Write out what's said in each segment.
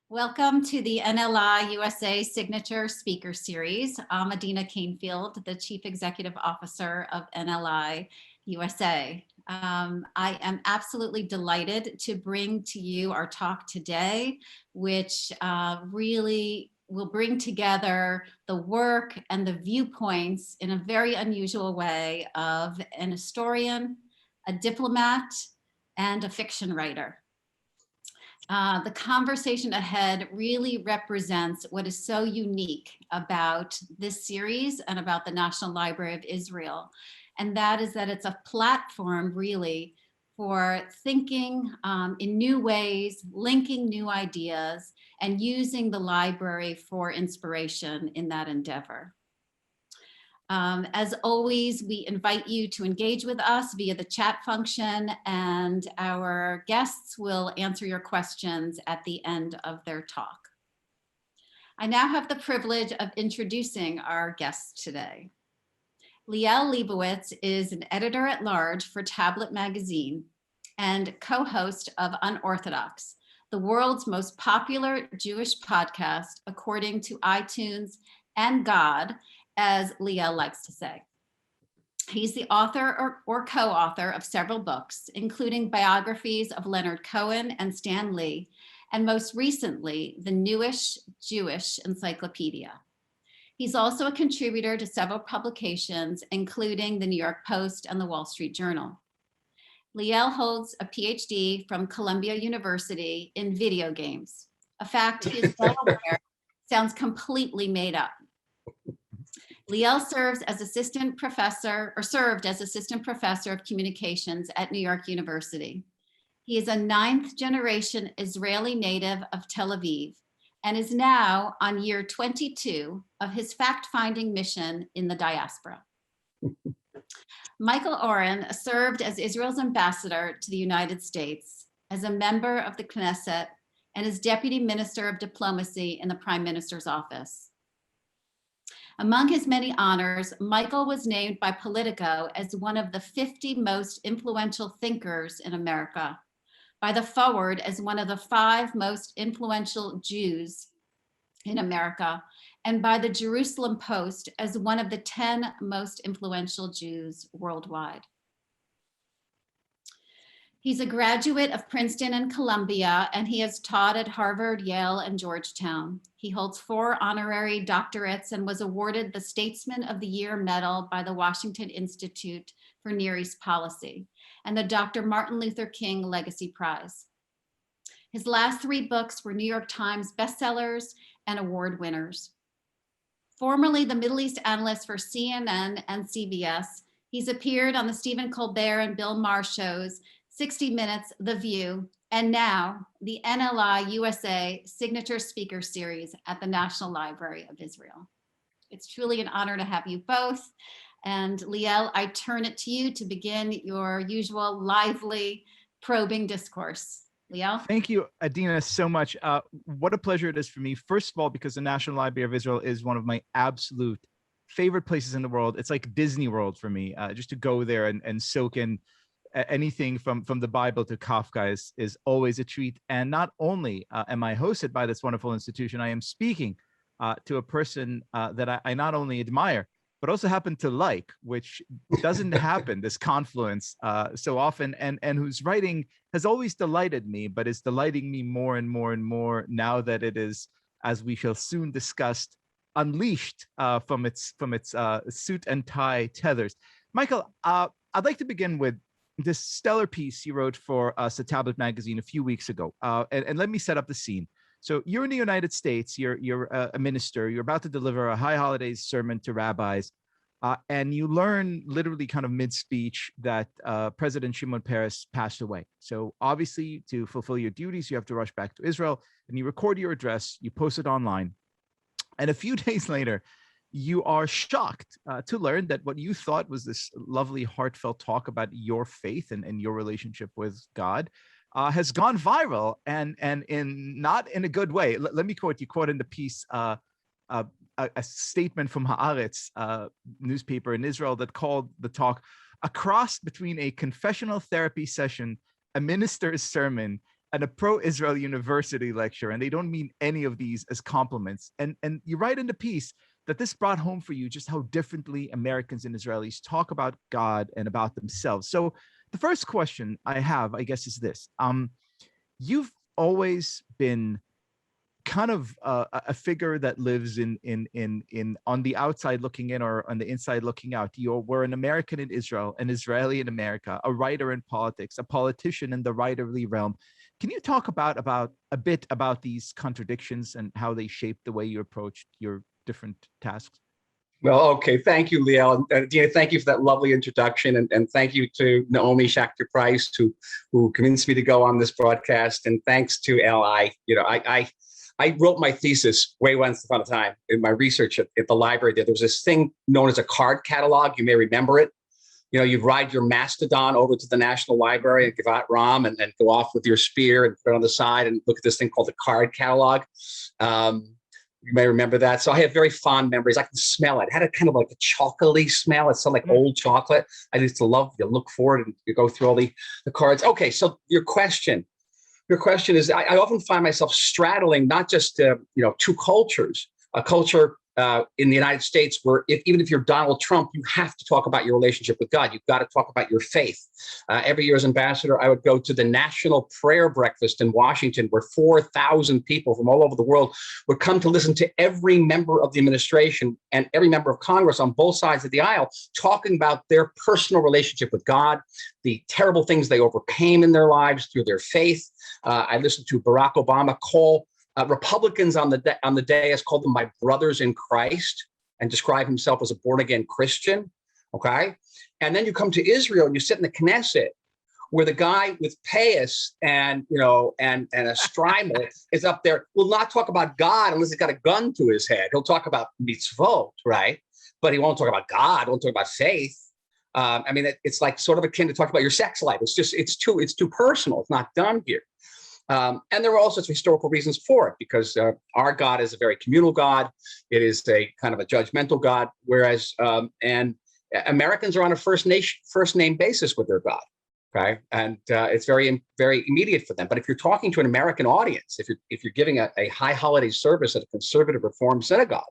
Welcome to the NLI USA Signature Speaker Series. I'm Adina Canfield, the Chief Executive Officer of NLI USA. I am absolutely delighted to bring to you our talk today, which really will bring together the work and the viewpoints in a very unusual way of an historian, a diplomat, and a fiction writer. The conversation ahead really represents what is so unique about this series and about the National Library of Israel. And that is that it's a platform really for thinking in new ways, linking new ideas, and using the library for inspiration in that endeavor. As always, we invite you to engage with us via the chat function, and our guests will answer your questions at the end of their talk. I now have the privilege of introducing our guests today. Liel Leibovitz is an editor-at-large for Tablet magazine and co-host of Unorthodox, the world's most popular Jewish podcast, according to iTunes and God, as Liel likes to say. He's the author or co-author of several books, including biographies of Leonard Cohen and Stan Lee, and most recently, the Newish Jewish Encyclopedia. He's also a contributor to several publications, including the New York Post and the Wall Street Journal. Liel holds a PhD from Columbia University in video games, a fact he is well aware sounds completely made up. Liel served as assistant professor of communications at New York University. He is a 9th generation Israeli native of Tel Aviv and is now on year 22 of his fact-finding mission in the diaspora. Michael Oren served as Israel's ambassador to the United States, as a member of the Knesset, and as deputy minister of diplomacy in the Prime Minister's office. Among his many honors, Michael was named by Politico as one of the 50 most influential thinkers in America, by The Forward as one of the 5 most influential Jews in America, and by the Jerusalem Post as one of the 10 most influential Jews worldwide. He's a graduate of Princeton and Columbia, and he has taught at Harvard, Yale, and Georgetown. He holds 4 honorary doctorates and was awarded the Statesman of the Year Medal by the Washington Institute for Near East Policy and the Dr. Martin Luther King Legacy Prize. His last 3 books were New York Times bestsellers and award winners. Formerly the Middle East analyst for CNN and CBS, he's appeared on the Stephen Colbert and Bill Maher shows, 60 Minutes, The View, and now the NLI USA Signature Speaker Series at the National Library of Israel. It's truly an honor to have you both. And Liel, I turn it to you to begin your usual lively, probing discourse. Liel? Thank you, Adina, so much. What a pleasure it is for me. First of all, because the National Library of Israel is one of my absolute favorite places in the world. It's like Disney World for me, just to go there and soak in anything from the Bible to Kafka is always a treat. And not only am I hosted by this wonderful institution, I am speaking to a person that I not only admire, but also happen to like, which doesn't happen, this Confluence so often, and whose writing has always delighted me, but is delighting me more and more and more now that it is, as we shall soon discuss, unleashed from its suit and tie tethers. Michael, I'd like to begin with this stellar piece you wrote for us at Tablet magazine a few weeks ago. And let me set up the scene. So you're in the United States, you're a minister, you're about to deliver a high holidays sermon to rabbis, and you learn literally kind of mid-speech that President Shimon Peres passed away. So obviously to fulfill your duties, you have to rush back to Israel, and you record your address, you post it online. And a few days later, you are shocked to learn that what you thought was this lovely, heartfelt talk about your faith and your relationship with God has gone viral, and not in a good way. Let me quote. You quote in the piece a statement from Haaretz newspaper in Israel that called the talk a cross between a confessional therapy session, a minister's sermon, and a pro-Israel university lecture, and they don't mean any of these as compliments. And you write in the piece that this brought home for you just how differently Americans and Israelis talk about God and about themselves. So the first question I have, I guess, is this. You've always been kind of a figure that lives in on the outside looking in or on the inside looking out. We're an American in Israel, an Israeli in America, a writer in politics, a politician in the writerly realm. Can you talk about a bit about these contradictions and how they shape the way you approach your different tasks? Well, okay. Thank you, Liel. And Dina, thank you for that lovely introduction. And thank you to Naomi Schachter-Price, who convinced me to go on this broadcast. And thanks to LI. I wrote my thesis way once upon a time in my research at the library. There was this thing known as a card catalog. You may remember it. You'd ride your Mastodon over to the National Library and give out ROM and then go off with your spear and put it on the side and look at this thing called the card catalog. You may remember that. So I have very fond memories. I can smell it. It had a kind of like a chocolatey smell. It smelled like old chocolate. I used to love to look for it and you go through all the cards. Okay, so your question is, I often find myself straddling not just two cultures, a culture in the United States where even if you're Donald Trump, you have to talk about your relationship with God. You've got to talk about your faith. Every year as ambassador, I would go to the National Prayer Breakfast in Washington, where 4,000 people from all over the world would come to listen to every member of the administration and every member of Congress on both sides of the aisle talking about their personal relationship with God, the terrible things they overcame in their lives through their faith. I listened to Barack Obama call Republicans on the dais, called them my brothers in Christ, and describe himself as a born-again Christian. Okay, and then you come to Israel and you sit in the Knesset, where the guy with payas and a strimal is up there. Will not talk about God unless he's got a gun to his head. He'll talk about mitzvot, right? But he won't talk about God. Won't talk about faith. It's like sort of akin to talk about your sex life. It's too personal. It's not done here. And there are all sorts of historical reasons for it, because our God is a very communal God. It is a kind of a judgmental God, whereas and Americans are on a first name basis with their God. Okay, and it's very, very immediate for them. But if you're talking to an American audience, if you're giving a high holiday service at a conservative Reform synagogue,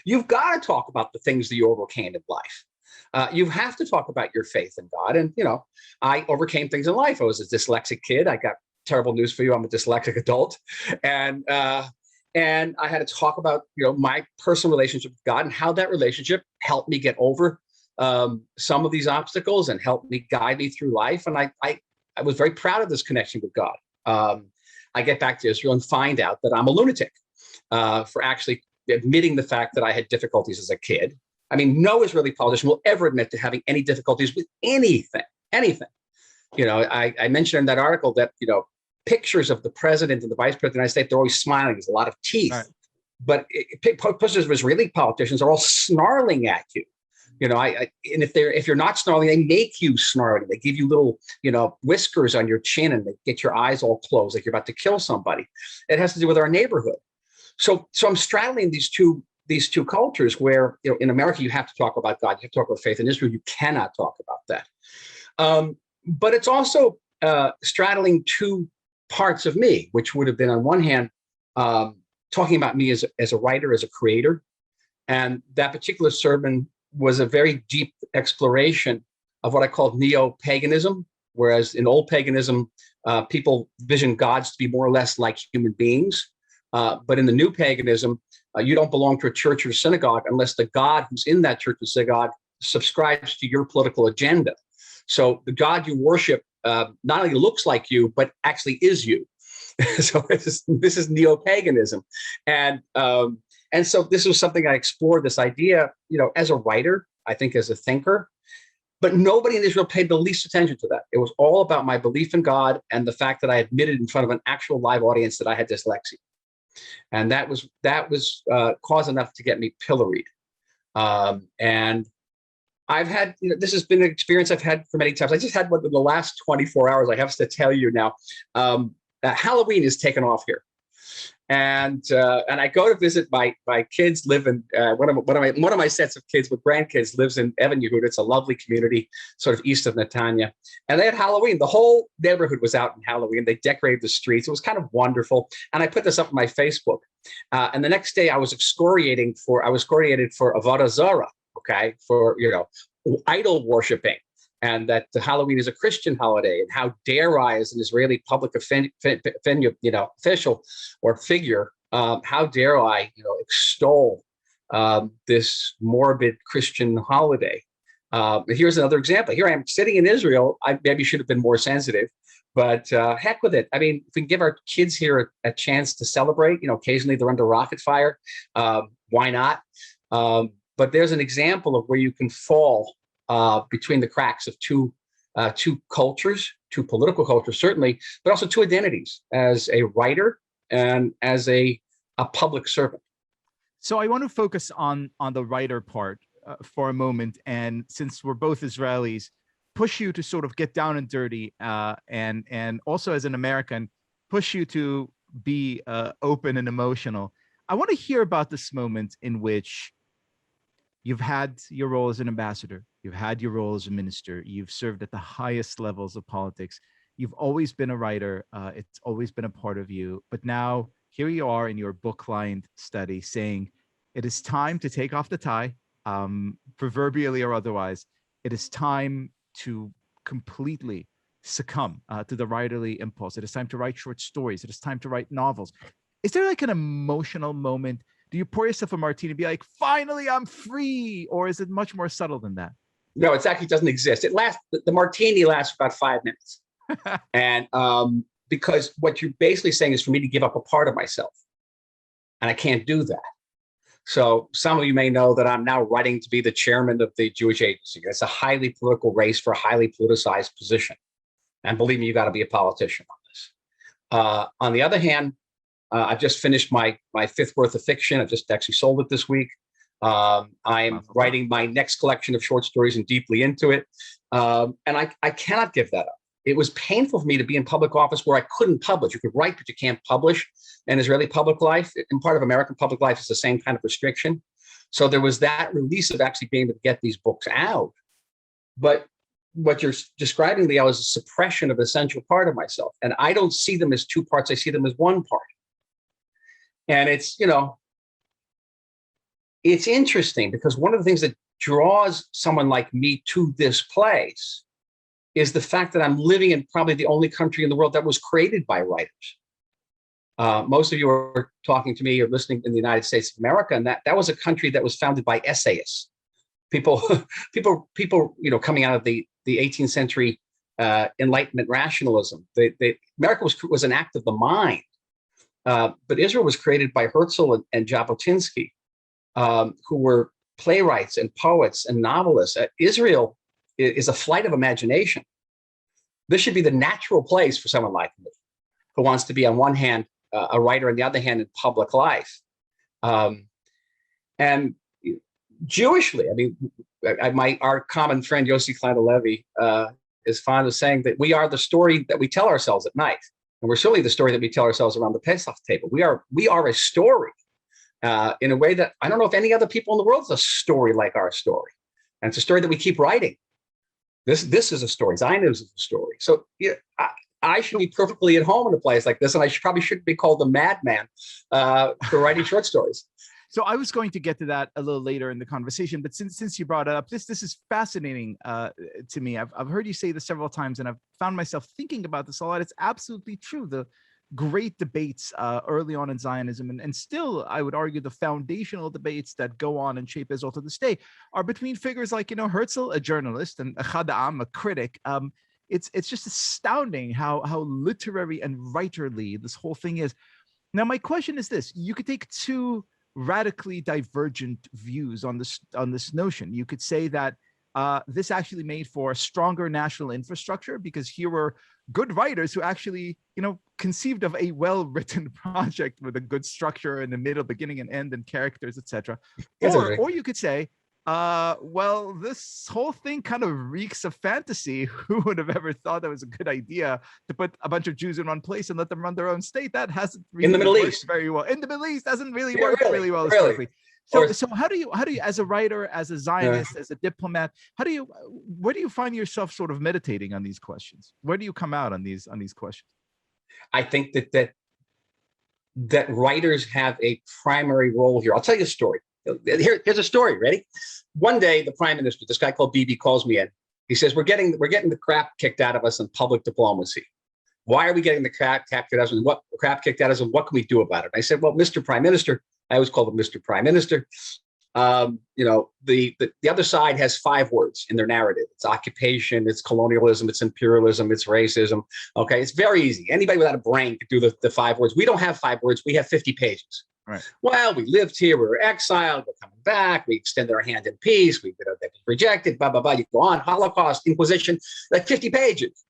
you've got to talk about the things that you overcame in life. You have to talk about your faith in God. And I overcame things in life. I was a dyslexic kid. I got terrible news for you. I'm a dyslexic adult, and I had to talk about my personal relationship with God and how that relationship helped me get over some of these obstacles and helped me guide me through life. And I was very proud of this connection with God. I get back to Israel and find out that I'm a lunatic for actually admitting the fact that I had difficulties as a kid. I mean, no Israeli politician will ever admit to having any difficulties with anything. I mentioned in that article that pictures of the president and the vice president of the United States, they're always smiling. There's a lot of teeth. Right. But pictures of Israeli politicians are all snarling at you. And if you're not snarling, they make you snarl. They give you little, whiskers on your chin, and they get your eyes all closed like you're about to kill somebody. It has to do with our neighborhood. So I'm straddling these two cultures where, in America, you have to talk about God, you have to talk about faith. In Israel, you cannot talk about that. But it's also straddling two parts of me, which would have been, on one hand, talking about me as a writer, as a creator. And that particular sermon was a very deep exploration of what I called Neo-Paganism, whereas in old paganism, people vision gods to be more or less like human beings. But in the new paganism, you don't belong to a church or synagogue unless the God who's in that church or synagogue subscribes to your political agenda. So the God you worship not only looks like you, but actually is you. So this is neo-paganism. And so this was something I explored, this idea, as a writer, I think as a thinker, but nobody in Israel paid the least attention to that. It was all about my belief in God and the fact that I admitted in front of an actual live audience that I had dyslexia. And that was cause enough to get me pilloried. And I've had, this has been an experience I've had for many times. I just had one in the last 24 hours. I have to tell you now, Halloween is taken off here. And I go to visit my kids live in one of my sets of kids with grandkids lives in Evan Yehuda. It's a lovely community sort of east of Netanya, and they had Halloween. The whole neighborhood was out in Halloween. They decorated the streets. It was kind of wonderful. And I put this up on my Facebook. And the next day I was excoriated for Avodah Zarah, okay, for idol worshiping. And that the Halloween is a Christian holiday, and how dare I, as an Israeli public official or figure, how dare I, extol this morbid Christian holiday? Here's another example. Here I am sitting in Israel. I maybe should have been more sensitive, but heck with it. I mean, if we can give our kids here a chance to celebrate, occasionally they're under rocket fire. Why not? But there's an example of where you can fall between the cracks of two cultures, two political cultures, certainly, but also two identities as a writer and as a public servant. So I want to focus on the writer part for a moment. And since we're both Israelis, push you to sort of get down and dirty, and also as an American, push you to be open and emotional. I want to hear about this moment in which you've had your role as an ambassador, you've had your role as a minister, you've served at the highest levels of politics, you've always been a writer, it's always been a part of you, but now here you are in your book-lined study saying, it is time to take off the tie, proverbially or otherwise. It is time to completely succumb to the writerly impulse. It is time to write short stories. It is time to write novels. Is there like an emotional moment? Do you pour yourself a martini and be like, finally, I'm free? Or is it much more subtle than that? No, it actually doesn't exist. The martini lasts for about 5 minutes. And because what you're basically saying is for me to give up a part of myself. And I can't do that. So some of you may know that I'm now running to be the chairman of the Jewish Agency. It's a highly political race for a highly politicized position. And believe me, you got to be a politician on this. On the other hand, I've just finished my fifth worth of fiction. I've just actually sold it this week. I'm writing my next collection of short stories and deeply into it. And I cannot give that up. It was painful for me to be in public office where I couldn't publish. You could write, but you can't publish. In Israeli public life, and part of American public life is the same kind of restriction. So there was that release of actually being able to get these books out. But what you're describing, Liel, is a suppression of an essential part of myself. And I don't see them as two parts. I see them as one part. And it's interesting because one of the things that draws someone like me to this place is the fact that I'm living in probably the only country in the world that was created by writers. Most of you are talking to me or listening in the United States of America, and that was a country that was founded by essayists, people, coming out of the 18th century Enlightenment rationalism. America was an act of the mind, but Israel was created by Herzl and Jabotinsky, who were playwrights and poets and novelists. Israel is a flight of imagination. This should be the natural place for someone like me, who wants to be on one hand a writer, on the other hand in public life. And Jewishly, I mean, our common friend Yossi Klein Halevi is fond of saying that we are the story that we tell ourselves at night, and we're certainly the story that we tell ourselves around the Pesach table. We are a story in a way that I don't know if any other people in the world is a story like our story, and it's a story that we keep writing. This is a story. Zionism is a story. So I should be perfectly at home in a place like this, and I probably shouldn't be called a madman for writing short stories. So I was going to get to that a little later in the conversation, but since you brought it up, this is fascinating to me. I've heard you say this several times, and I've found myself thinking about this a lot. It's absolutely true. The great debates early on in Zionism, and still, I would argue, the foundational debates that go on and shape Israel to this day are between figures like, Herzl, a journalist, and Ahad Ha'am, a critic. It's just astounding how literary and writerly this whole thing is. Now, my question is this: you could take two radically divergent views on this notion. You could say that this actually made for a stronger national infrastructure because here were good writers who actually, conceived of a well-written project with a good structure in the middle, beginning and end, and characters, etc. Or you could say Well, this whole thing kind of reeks of fantasy. Who would have ever thought that was a good idea to put a bunch of Jews in one place and let them run their own state? That hasn't In the really Middle worked East. very well. In the Middle East, hasn't really Yeah, worked really, really well really. historically. Or- So how do you, as a writer, as a Zionist, as a diplomat, where do you find yourself sort of meditating on these questions? Where do you come out on these questions? I think that writers have a primary role here. I'll tell you a story. Here's a story. Ready? One day, the prime minister, this guy called Bibi, calls me in. He says, we're getting the crap kicked out of us in public diplomacy. Why are we getting the crap kicked out of us? And what crap kicked out of us? And what can we do about it? I said, well, Mr. Prime Minister, I always call him Mr. Prime Minister. The other side has 5 words in their narrative. It's occupation, it's colonialism, it's imperialism, it's racism. Okay, it's very easy. Anybody without a brain could do the 5 words. We don't have 5 words. We have 50 pages. Right. Well, we lived here. We were exiled. We're coming back. We extended our hand in peace. We were rejected. Blah blah blah. You go on. Holocaust, Inquisition, like 50 pages.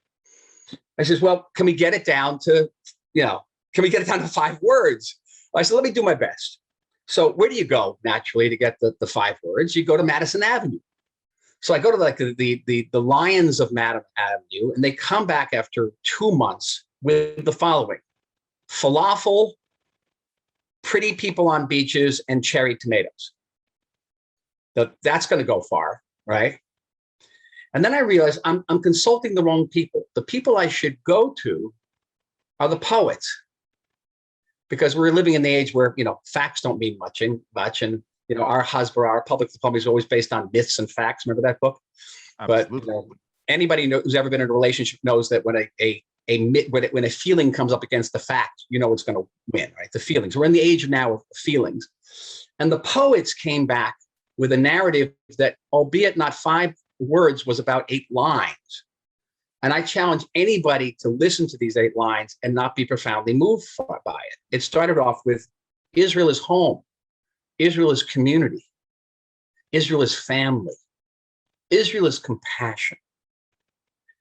I says, well, can we get it down to, can we get it down to 5 words? I said, let me do my best. So where do you go naturally to get the 5 words? You go to Madison Avenue. So I go to like the Lions of Madison Avenue, and they come back after 2 months with the following: falafel, pretty people on beaches, and cherry tomatoes. That's going to go far, right? And then I realized I'm consulting the wrong people. The people I should go to are the poets, because we're living in the age where facts don't mean much, and our public diplomacy is always based on myths and facts. Remember that book? Absolutely. But anybody who's ever been in a relationship knows that when a feeling comes up against the fact, it's going to win, right? The feelings. We're in the age now of feelings. And the poets came back with a narrative that, albeit not 5 words, was about 8 lines. And I challenge anybody to listen to these 8 lines and not be profoundly moved by it. It started off with Israel is home. Israel is community. Israel is family. Israel is compassion.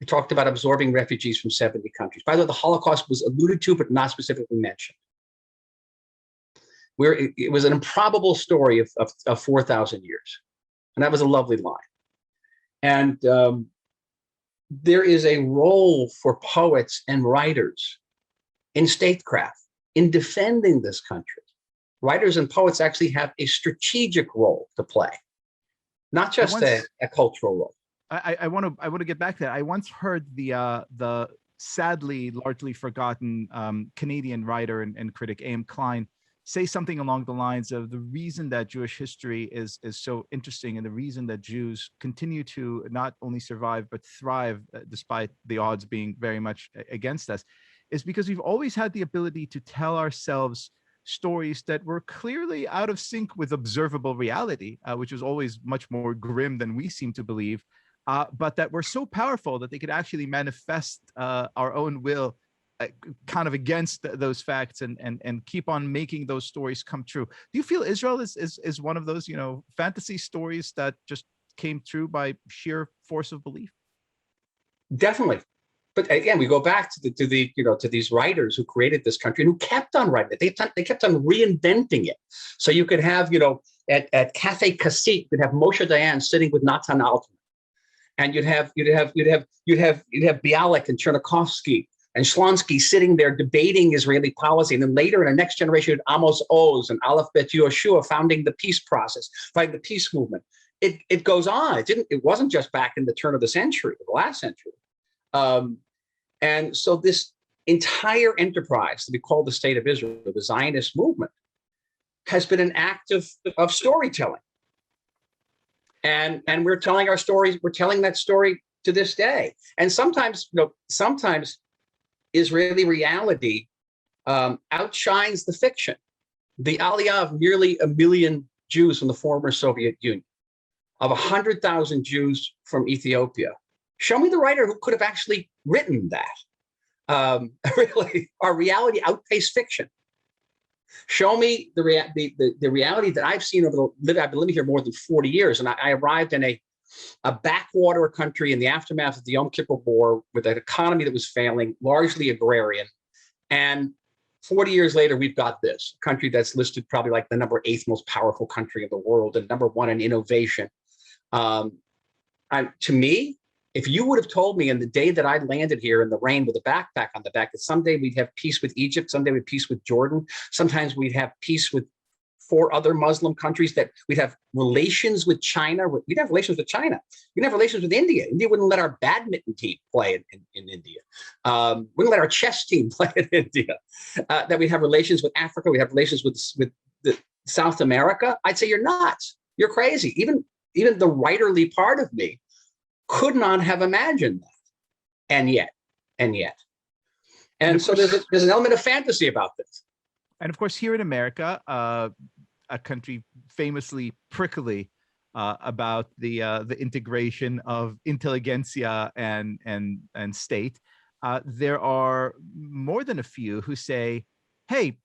We talked about absorbing refugees from 70 countries. By the way, the Holocaust was alluded to, but not specifically mentioned. It was an improbable story of 4,000 years. And that was a lovely line. And there is a role for poets and writers in statecraft, in defending this country. Writers and poets actually have a strategic role to play, not just a cultural role. I want to get back to that. I once heard the sadly largely forgotten Canadian writer and critic A.M. Klein say something along the lines of the reason that Jewish history is so interesting, and the reason that Jews continue to not only survive but thrive despite the odds being very much against us, is because we've always had the ability to tell ourselves stories that were clearly out of sync with observable reality, which was always much more grim than we seem to believe, but that were so powerful that they could actually manifest our own will kind of against those facts and keep on making those stories come true. Do you feel Israel is one of those, fantasy stories that just came true by sheer force of belief? Definitely. But again, we go back to these writers who created this country and who kept on writing it. They kept on reinventing it. So you could have, at Cafe Cassis, you could have Moshe Dayan sitting with Natan Altman, and you'd have Bialik and Chernikovsky and Shlonsky sitting there debating Israeli policy. And then later in the next generation, you had Amos Oz and Aleph Bet Yehoshua founding the peace process, fighting the peace movement. It goes on. It wasn't just back in the turn of the century, the last century. And so this entire enterprise that we call the State of Israel, the Zionist movement, has been an act of storytelling. And we're telling our stories. We're telling that story to this day. And sometimes Israeli reality outshines the fiction. The aliyah of nearly 1 million Jews from the former Soviet Union, of 100,000 Jews from Ethiopia. Show me the writer who could have actually written that. Really, our reality outpaced fiction. Show me the reality that I've seen I've been living here more than 40 years, and I arrived in a backwater country in the aftermath of the Yom Kippur War with an economy that was failing, largely agrarian. And 40 years later, we've got this country that's listed probably like the number 8th most powerful country in the world and number 1 in innovation. To me, if you would have told me in the day that I landed here in the rain with a backpack on the back that someday we'd have peace with Egypt, someday we'd have peace with Jordan, sometimes we'd have peace with 4 other Muslim countries, that we'd have relations with China. We'd have relations with China. We'd have relations with India. India wouldn't let our badminton team play in India. Wouldn't let our chess team play in India. That we'd have relations with Africa. We'd have relations with South America. I'd say you're nuts. You're crazy. Even the writerly part of me could not have imagined that. And yet. And so there's an element of fantasy about this. And of course, here in America, a country famously prickly about the integration of intelligentsia and state, there are more than a few who say, hey,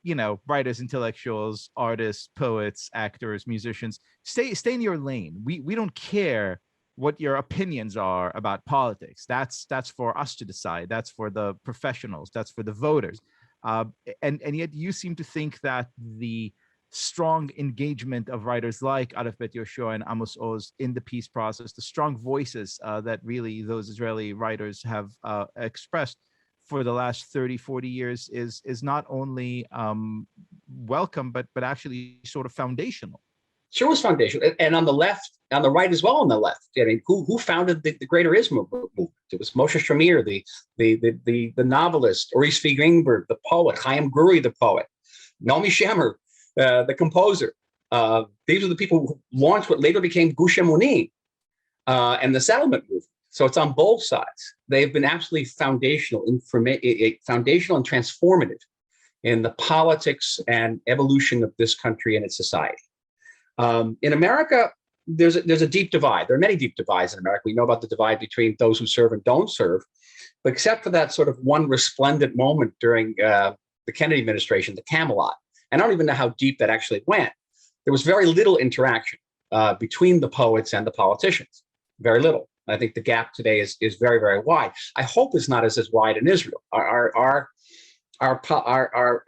writers, intellectuals, artists, poets, actors, musicians, stay in your lane. We don't care what your opinions are about politics. That's for us to decide. That's for the professionals. That's for the voters. And yet you seem to think that the strong engagement of writers like Aleph Bet Yehoshua and Amos Oz in the peace process, the strong voices that really those Israeli writers have expressed for the last 30, 40 years is not only welcome, but actually sort of foundational. Sure was foundational. And on the left, on the right as well, on the left, I mean, who founded the Greater Israel movement? It was Moshe Shamir, the novelist, Uri Zvi Greenberg, the poet, Chaim Guri, the poet, Naomi Shemer, the composer. These are the people who launched what later became Gush Emunim and the settlement movement. So it's on both sides. They've been absolutely foundational and transformative in the politics and evolution of this country and its society. In America, there's a deep divide. There are many deep divides in America. We know about the divide between those who serve and don't serve, but except for that sort of one resplendent moment during the Kennedy administration, the Camelot. And I don't even know how deep that actually went. There was very little interaction between the poets and the politicians. Very little. I think the gap today is very, very wide. I hope it's not as wide in Israel. Our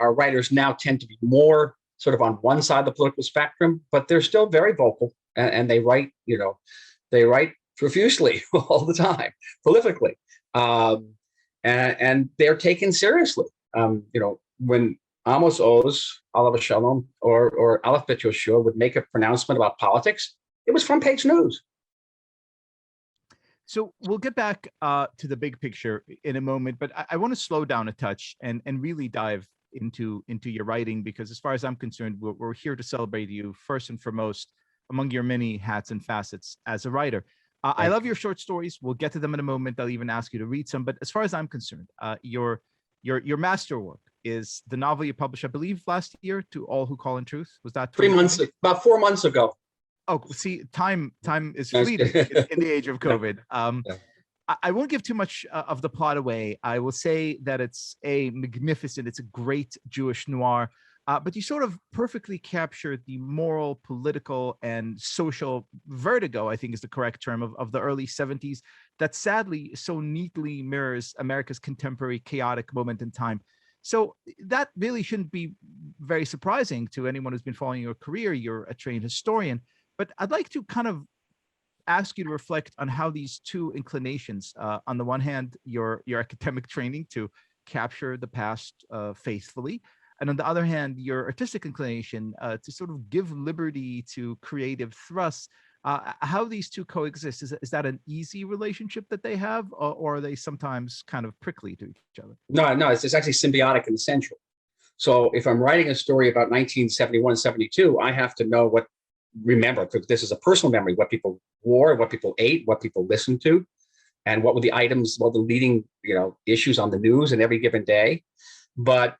writers now tend to be more sort of on one side of the political spectrum, but they're still very vocal and they write, they write profusely all the time, prolifically, and they're taken seriously. When Amos Oz, Alav Shalom, or Aleph Bet Yehoshua would make a pronouncement about politics, it was front page news. So we'll get back to the big picture in a moment, but I want to slow down a touch and really dive into your writing, because as far as I'm concerned, we're here to celebrate you first and foremost among your many hats and facets as a writer. I love your short stories. We'll get to them in a moment. I'll even ask you to read some. But as far as I'm concerned, your masterwork is the novel you published, I believe, last year, To All Who Call in Truth. Was that 3 months? About 4 months ago. Oh, see, time is fleeting in the age of COVID. I won't give too much of the plot away. I will say that it's it's a great Jewish noir, but you sort of perfectly captured the moral, political, and social vertigo, I think is the correct term, of the early 70s that sadly so neatly mirrors America's contemporary chaotic moment in time. So that really shouldn't be very surprising to anyone who's been following your career. You're a trained historian, but I'd like to kind of ask you to reflect on how these two inclinations, on the one hand, your academic training to capture the past faithfully, and on the other hand, your artistic inclination to sort of give liberty to creative thrusts, how these two coexist. Is that an easy relationship that they have, or are they sometimes kind of prickly to each other? No, it's actually symbiotic and essential. So if I'm writing a story about 1971, 72, I have to remember, because this is a personal memory, what people wore, what people ate, what people listened to, and what were the items, what the leading, issues on the news in every given day. But,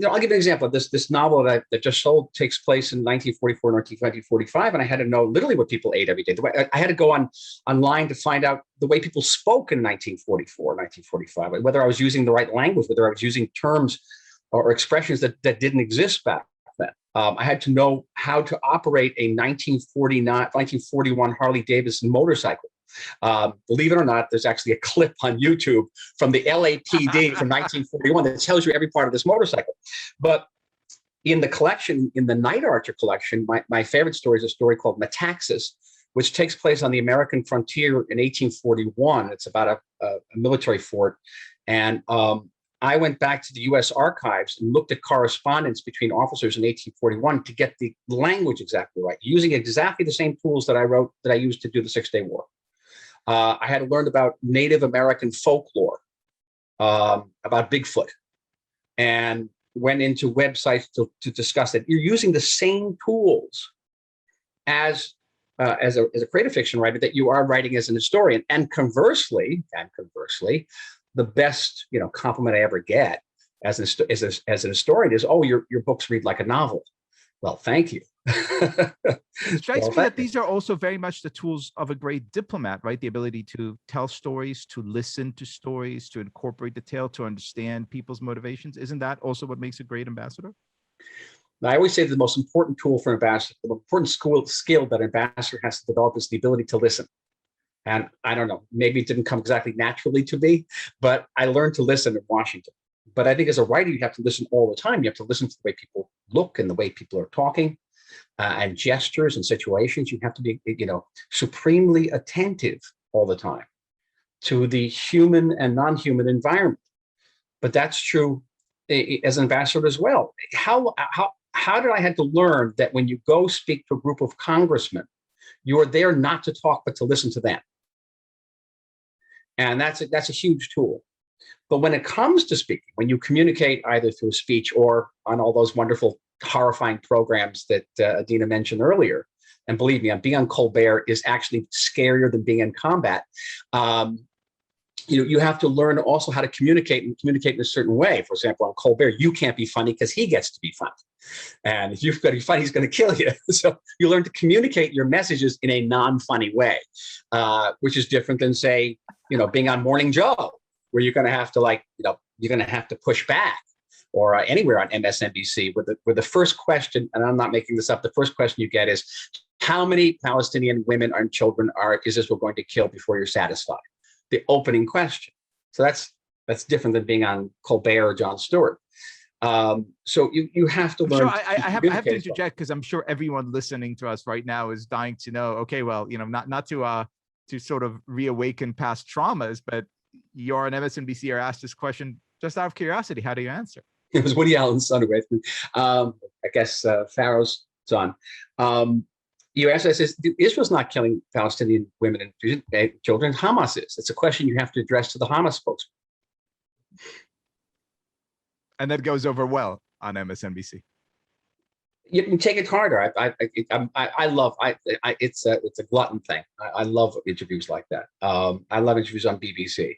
I'll give you an example. This novel that just sold takes place in 1944 and 1945, and I had to know literally what people ate every day. I had to go online to find out the way people spoke in 1944, 1945, whether I was using the right language, whether I was using terms or expressions that didn't exist back then. I had to know how to operate a 1941 Harley Davidson motorcycle. Believe it or not, there's actually a clip on YouTube from the LAPD from 1941 that tells you every part of this motorcycle. But in the collection, in the Night Archer collection, my favorite story is a story called Metaxas, which takes place on the American frontier in 1841. It's about a military fort. And I went back to the US archives and looked at correspondence between officers in 1841 to get the language exactly right, using exactly the same tools that I used to do the Six-Day War. I had to learn about Native American folklore, about Bigfoot, and went into websites to discuss that. You're using the same tools as a creative fiction writer that you are writing as an historian. And conversely, the best compliment I ever get as an historian is, "Oh, your books read like a novel." Well, thank you. It strikes me that these are also very much the tools of a great diplomat, right? The ability to tell stories, to listen to stories, to incorporate detail, to understand people's motivations. Isn't that also what makes a great ambassador? I always say the most important tool for an ambassador, the important skill that an ambassador has to develop is the ability to listen. And I don't know, maybe it didn't come exactly naturally to me, but I learned to listen in Washington. But I think as a writer, you have to listen all the time. You have to listen to the way people look and the way people are talking, and gestures and situations. You have to be, supremely attentive all the time to the human and non-human environment. But that's true as an ambassador as well. How did I had to learn that when you go speak to a group of congressmen, you are there not to talk, but to listen to them. And that's a huge tool. But when it comes to speaking, when you communicate either through speech or on all those wonderful, horrifying programs that Adina mentioned earlier, and believe me, being on Colbert is actually scarier than being in combat. You have to learn also how to communicate and communicate in a certain way. For example, on Colbert, you can't be funny because he gets to be funny. And if you've got to be funny, he's going to kill you. So you learn to communicate your messages in a non-funny way, which is different than, say, being on Morning Joe, where you're going to have to you're going to have to push back, or anywhere on MSNBC, where the first question, and I'm not making this up, the first question you get is, how many Palestinian women and children is Israel going to kill before you're satisfied? The opening question. So that's different than being on Colbert or Jon Stewart. So you have to learn. Sure, I have to interject, because I'm sure everyone listening to us right now is dying to know. Okay, well, not to sort of reawaken past traumas, but you're on MSNBC are asked this question just out of curiosity. How do you answer? It was Woody Allen's son who asked me. I guess Pharaoh's son. You asked, I says, Israel's not killing Palestinian women and children. Hamas is. It's a question you have to address to the Hamas spokesman. And that goes over well on MSNBC. You can take it harder. I love it's a glutton thing. I love interviews like that. I love interviews on BBC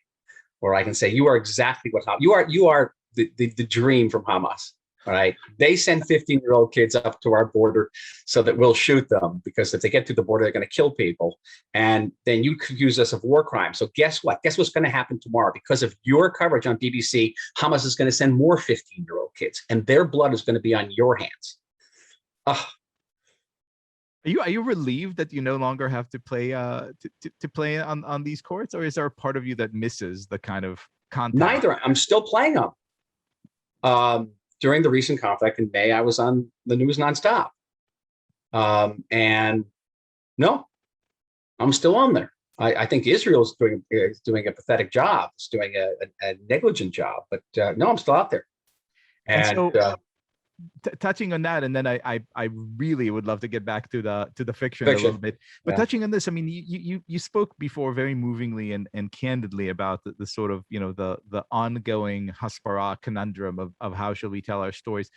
where I can say, you are exactly what you are the dream from Hamas. All right. They send 15-year-old kids up to our border so that we'll shoot them, because if they get to the border, they're going to kill people. And then you accuse us of war crimes. So guess what? Guess what's going to happen tomorrow? Because of your coverage on BBC, Hamas is going to send more 15-year-old kids, and their blood is going to be on your hands. Are you relieved that you no longer have to play to play on these courts, or is there a part of you that misses the kind of content? Neither. I'm still playing them. During the recent conflict in May, I was on the news nonstop, and no, I'm still on there. I think Israel's doing a pathetic job. It's doing a negligent job, but no, I'm still out there. And so, touching on that, and then I really would love to get back to the fiction a little bit. But touching on this, I mean, you spoke before very movingly and candidly about the sort of the ongoing Hasbara conundrum of how shall we tell our stories.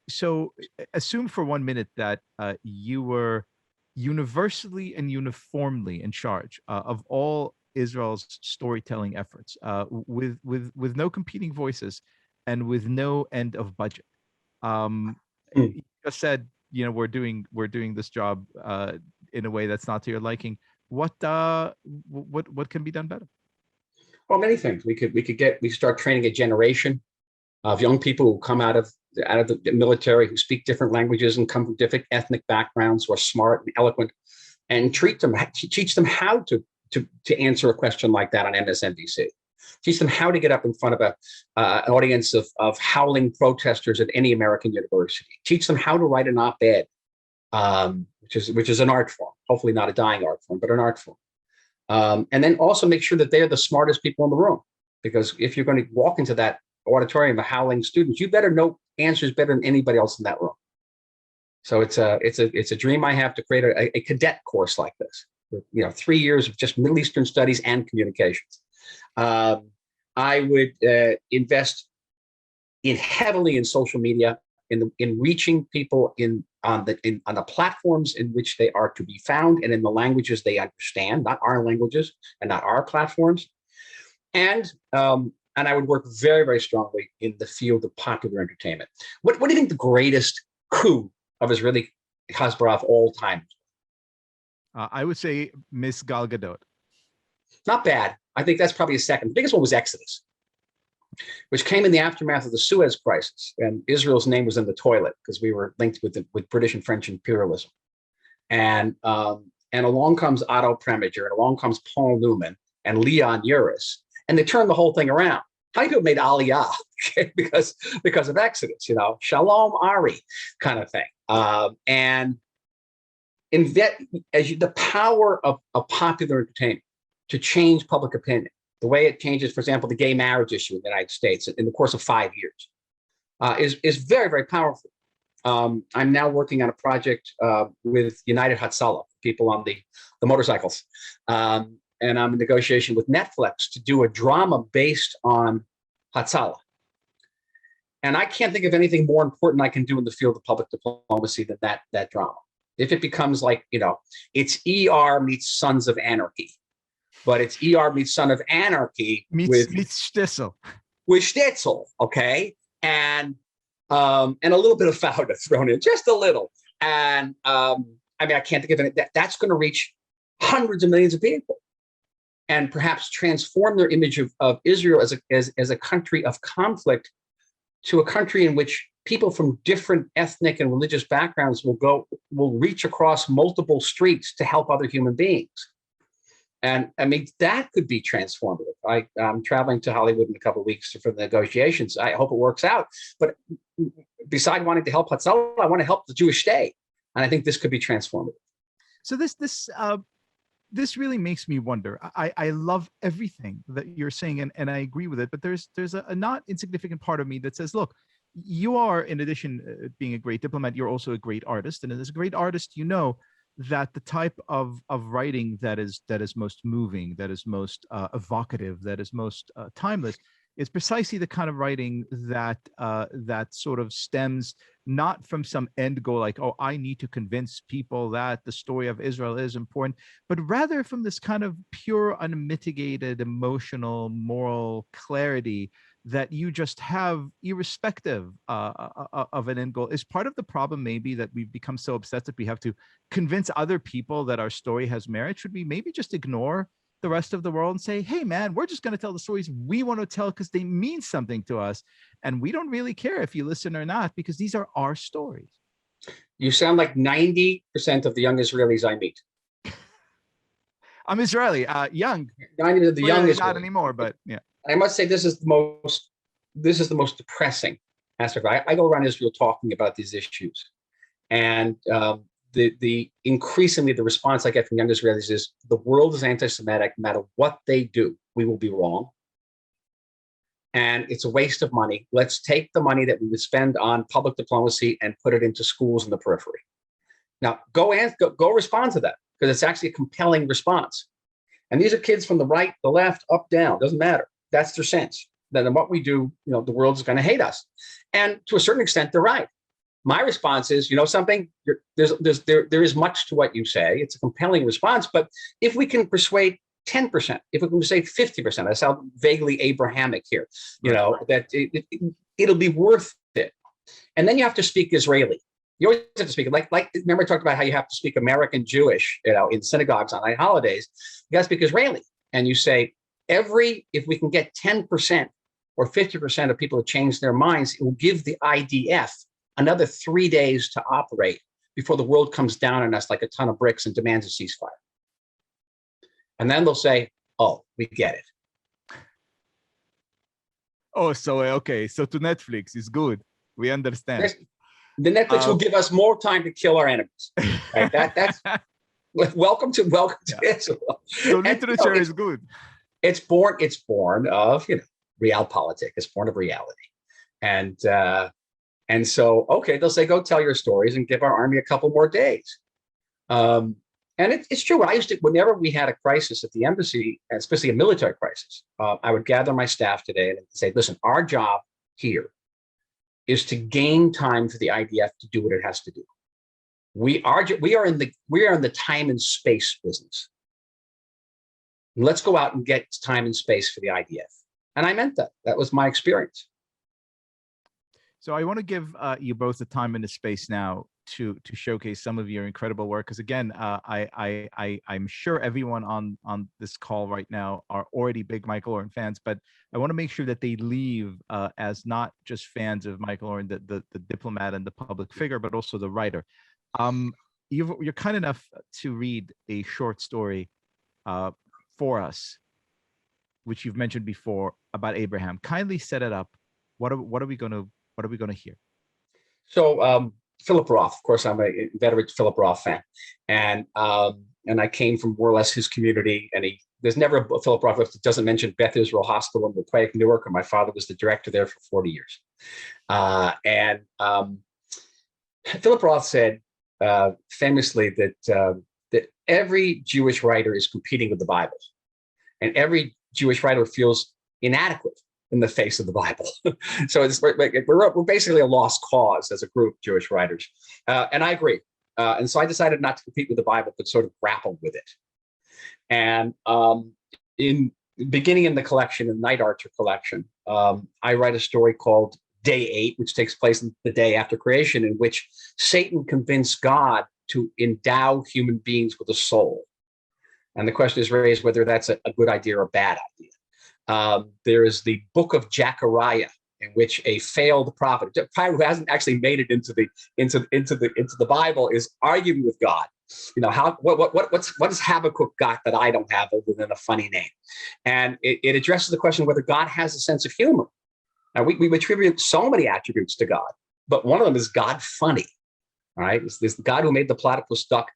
So assume for 1 minute that you were universally and uniformly in charge of all Israel's storytelling efforts, with no competing voices and with no end of budget. You just said, we're doing this job in a way that's not to your liking. What can be done better? Well, many things. We start training a generation of young people who come out of the military, who speak different languages and come from different ethnic backgrounds, who are smart and eloquent, and teach them how to answer a question like that on MSNBC. Teach them how to get up in front of an audience of howling protesters at any American university. Teach them how to write an op-ed which is an art form, hopefully not a dying art form, but an art form. And then also make sure that they're the smartest people in the room, because if you're going to walk into that auditorium of howling students, you better know answers better than anybody else in that room. So it's a dream I have to create a cadet course like this, with, 3 years of just Middle Eastern studies and communications. I would invest heavily in social media, in reaching people on the platforms in which they are to be found, and in the languages they understand, not our languages and not our platforms. And I would work very, very strongly in the field of popular entertainment. What do you think the greatest coup of Israeli Hasbara of all time? I would say Miss Gal Gadot. Not bad. I think that's probably a second. The biggest one was Exodus, which came in the aftermath of the Suez Crisis, and Israel's name was in the toilet because we were linked with British and French imperialism. And along comes Otto Preminger, and along comes Paul Newman and Leon Uris, and they turned the whole thing around. How many people made Aliyah because of Exodus? Shalom Ari kind of thing. And the power of popular entertainment to change public opinion, the way it changes, for example, the gay marriage issue in the United States in the course of 5 years, is very, very powerful. I'm now working on a project with United Hatzalah, people on the motorcycles. And I'm in negotiation with Netflix to do a drama based on Hatzalah. And I can't think of anything more important I can do in the field of public diplomacy than that drama. If it becomes like, it's ER meets Sons of Anarchy, but it's ER meets Son of Anarchy meets Stitzel. With Stitzel, okay? And a little bit of Fauda thrown in, just a little. And I can't think of any. That's going to reach hundreds of millions of people, and perhaps transform their image of Israel as a country of conflict to a country in which people from different ethnic and religious backgrounds will reach across multiple streets to help other human beings. And that could be transformative. I'm traveling to Hollywood in a couple of weeks for the negotiations. I hope it works out. But besides wanting to help Hatzalah, I want to help the Jewish state. And I think this could be transformative. So this really makes me wonder. I love everything that you're saying, and I agree with it. But there's a not insignificant part of me that says, look, you are, in addition being a great diplomat, you're also a great artist. And as a great artist, that the type of writing that is most moving, that is most evocative, that is most timeless, is precisely the kind of writing that sort of stems not from some end goal like, oh, I need to convince people that the story of Israel is important, but rather from this kind of pure, unmitigated, emotional, moral clarity that you just have irrespective of an end goal. Is part of the problem maybe that we've become so obsessed that we have to convince other people that our story has merit? Should we maybe just ignore the rest of the world and say, hey, man, we're just going to tell the stories we want to tell because they mean something to us. And we don't really care if you listen or not, because these are our stories. You sound like 90% of the young Israelis I meet. I'm Israeli, young. 90% of the young Israelis. Not anymore, but yeah. I must say this is the most depressing aspect. I go around Israel talking about these issues, and the increasingly the response I get from young Israelis is the world is anti-Semitic. No matter what they do, we will be wrong, and it's a waste of money. Let's take the money that we would spend on public diplomacy and put it into schools in the periphery. Now, go respond to that, because it's actually a compelling response. And these are kids from the right, the left, up, down. Doesn't matter. That's their sense. That in what we do, the world is going to hate us. And to a certain extent, they're right. My response is, something, there is much to what you say. It's a compelling response. But if we can persuade 10%, if we can persuade 50%, I sound vaguely Abrahamic here, that it'll be worth it. And then you have to speak Israeli. You always have to speak like remember I talked about how you have to speak American Jewish, in synagogues on holidays. You got to speak Israeli. And you say, if we can get 10% or 50% of people to change their minds, it will give the IDF another 3 days to operate before the world comes down on us like a ton of bricks and demands a ceasefire. And then they'll say, oh, we get it. Oh, so, okay. So to Netflix is good. We understand. The Netflix will give us more time to kill our enemies. Right? That's welcome to Israel. So literature is good. It's born of realpolitik. It's born of reality, and so okay, they'll say, go tell your stories and give our army a couple more days. And it's true. Whenever we had a crisis at the embassy, especially a military crisis, I would gather my staff today and say, listen, our job here is to gain time for the IDF to do what it has to do. We are in the time and space business. Let's go out and get time and space for the IDF. And I meant that. That was my experience. So I want to give you both the time and the space now to showcase some of your incredible work. Because again, I'm sure everyone on this call right now are already big Michael Oren fans, but I want to make sure that they leave as not just fans of Michael Oren, the diplomat and the public figure, but also the writer. You're kind enough to read a short story for us, which you've mentioned before, about Abraham. Kindly set it up. What are we going to hear? So Philip Roth, of course, I'm a veteran Philip Roth fan, and I came from more or less his community. And there's never a Philip Roth that doesn't mention Beth Israel Hospital in Waquaik, Newark, and my father was the director there for 40 years. Philip Roth said famously that every Jewish writer is competing with the Bible, and every Jewish writer feels inadequate in the face of the Bible. So we're basically a lost cause as a group, Jewish writers. And I agree. And so I decided not to compete with the Bible, but sort of grapple with it. And beginning in the collection, in Night Archer collection, I write a story called Day 8, which takes place the day after creation, in which Satan convinced God to endow human beings with a soul. And the question is raised whether that's a good idea or a bad idea. There is the book of Zechariah, in which a failed prophet who hasn't actually made it into the Bible is arguing with God. What has Habakkuk got that I don't have other than a funny name? And it addresses the question whether God has a sense of humor. Now we attribute so many attributes to God, but one of them is God funny. All right, it's the God who made the platypus duck.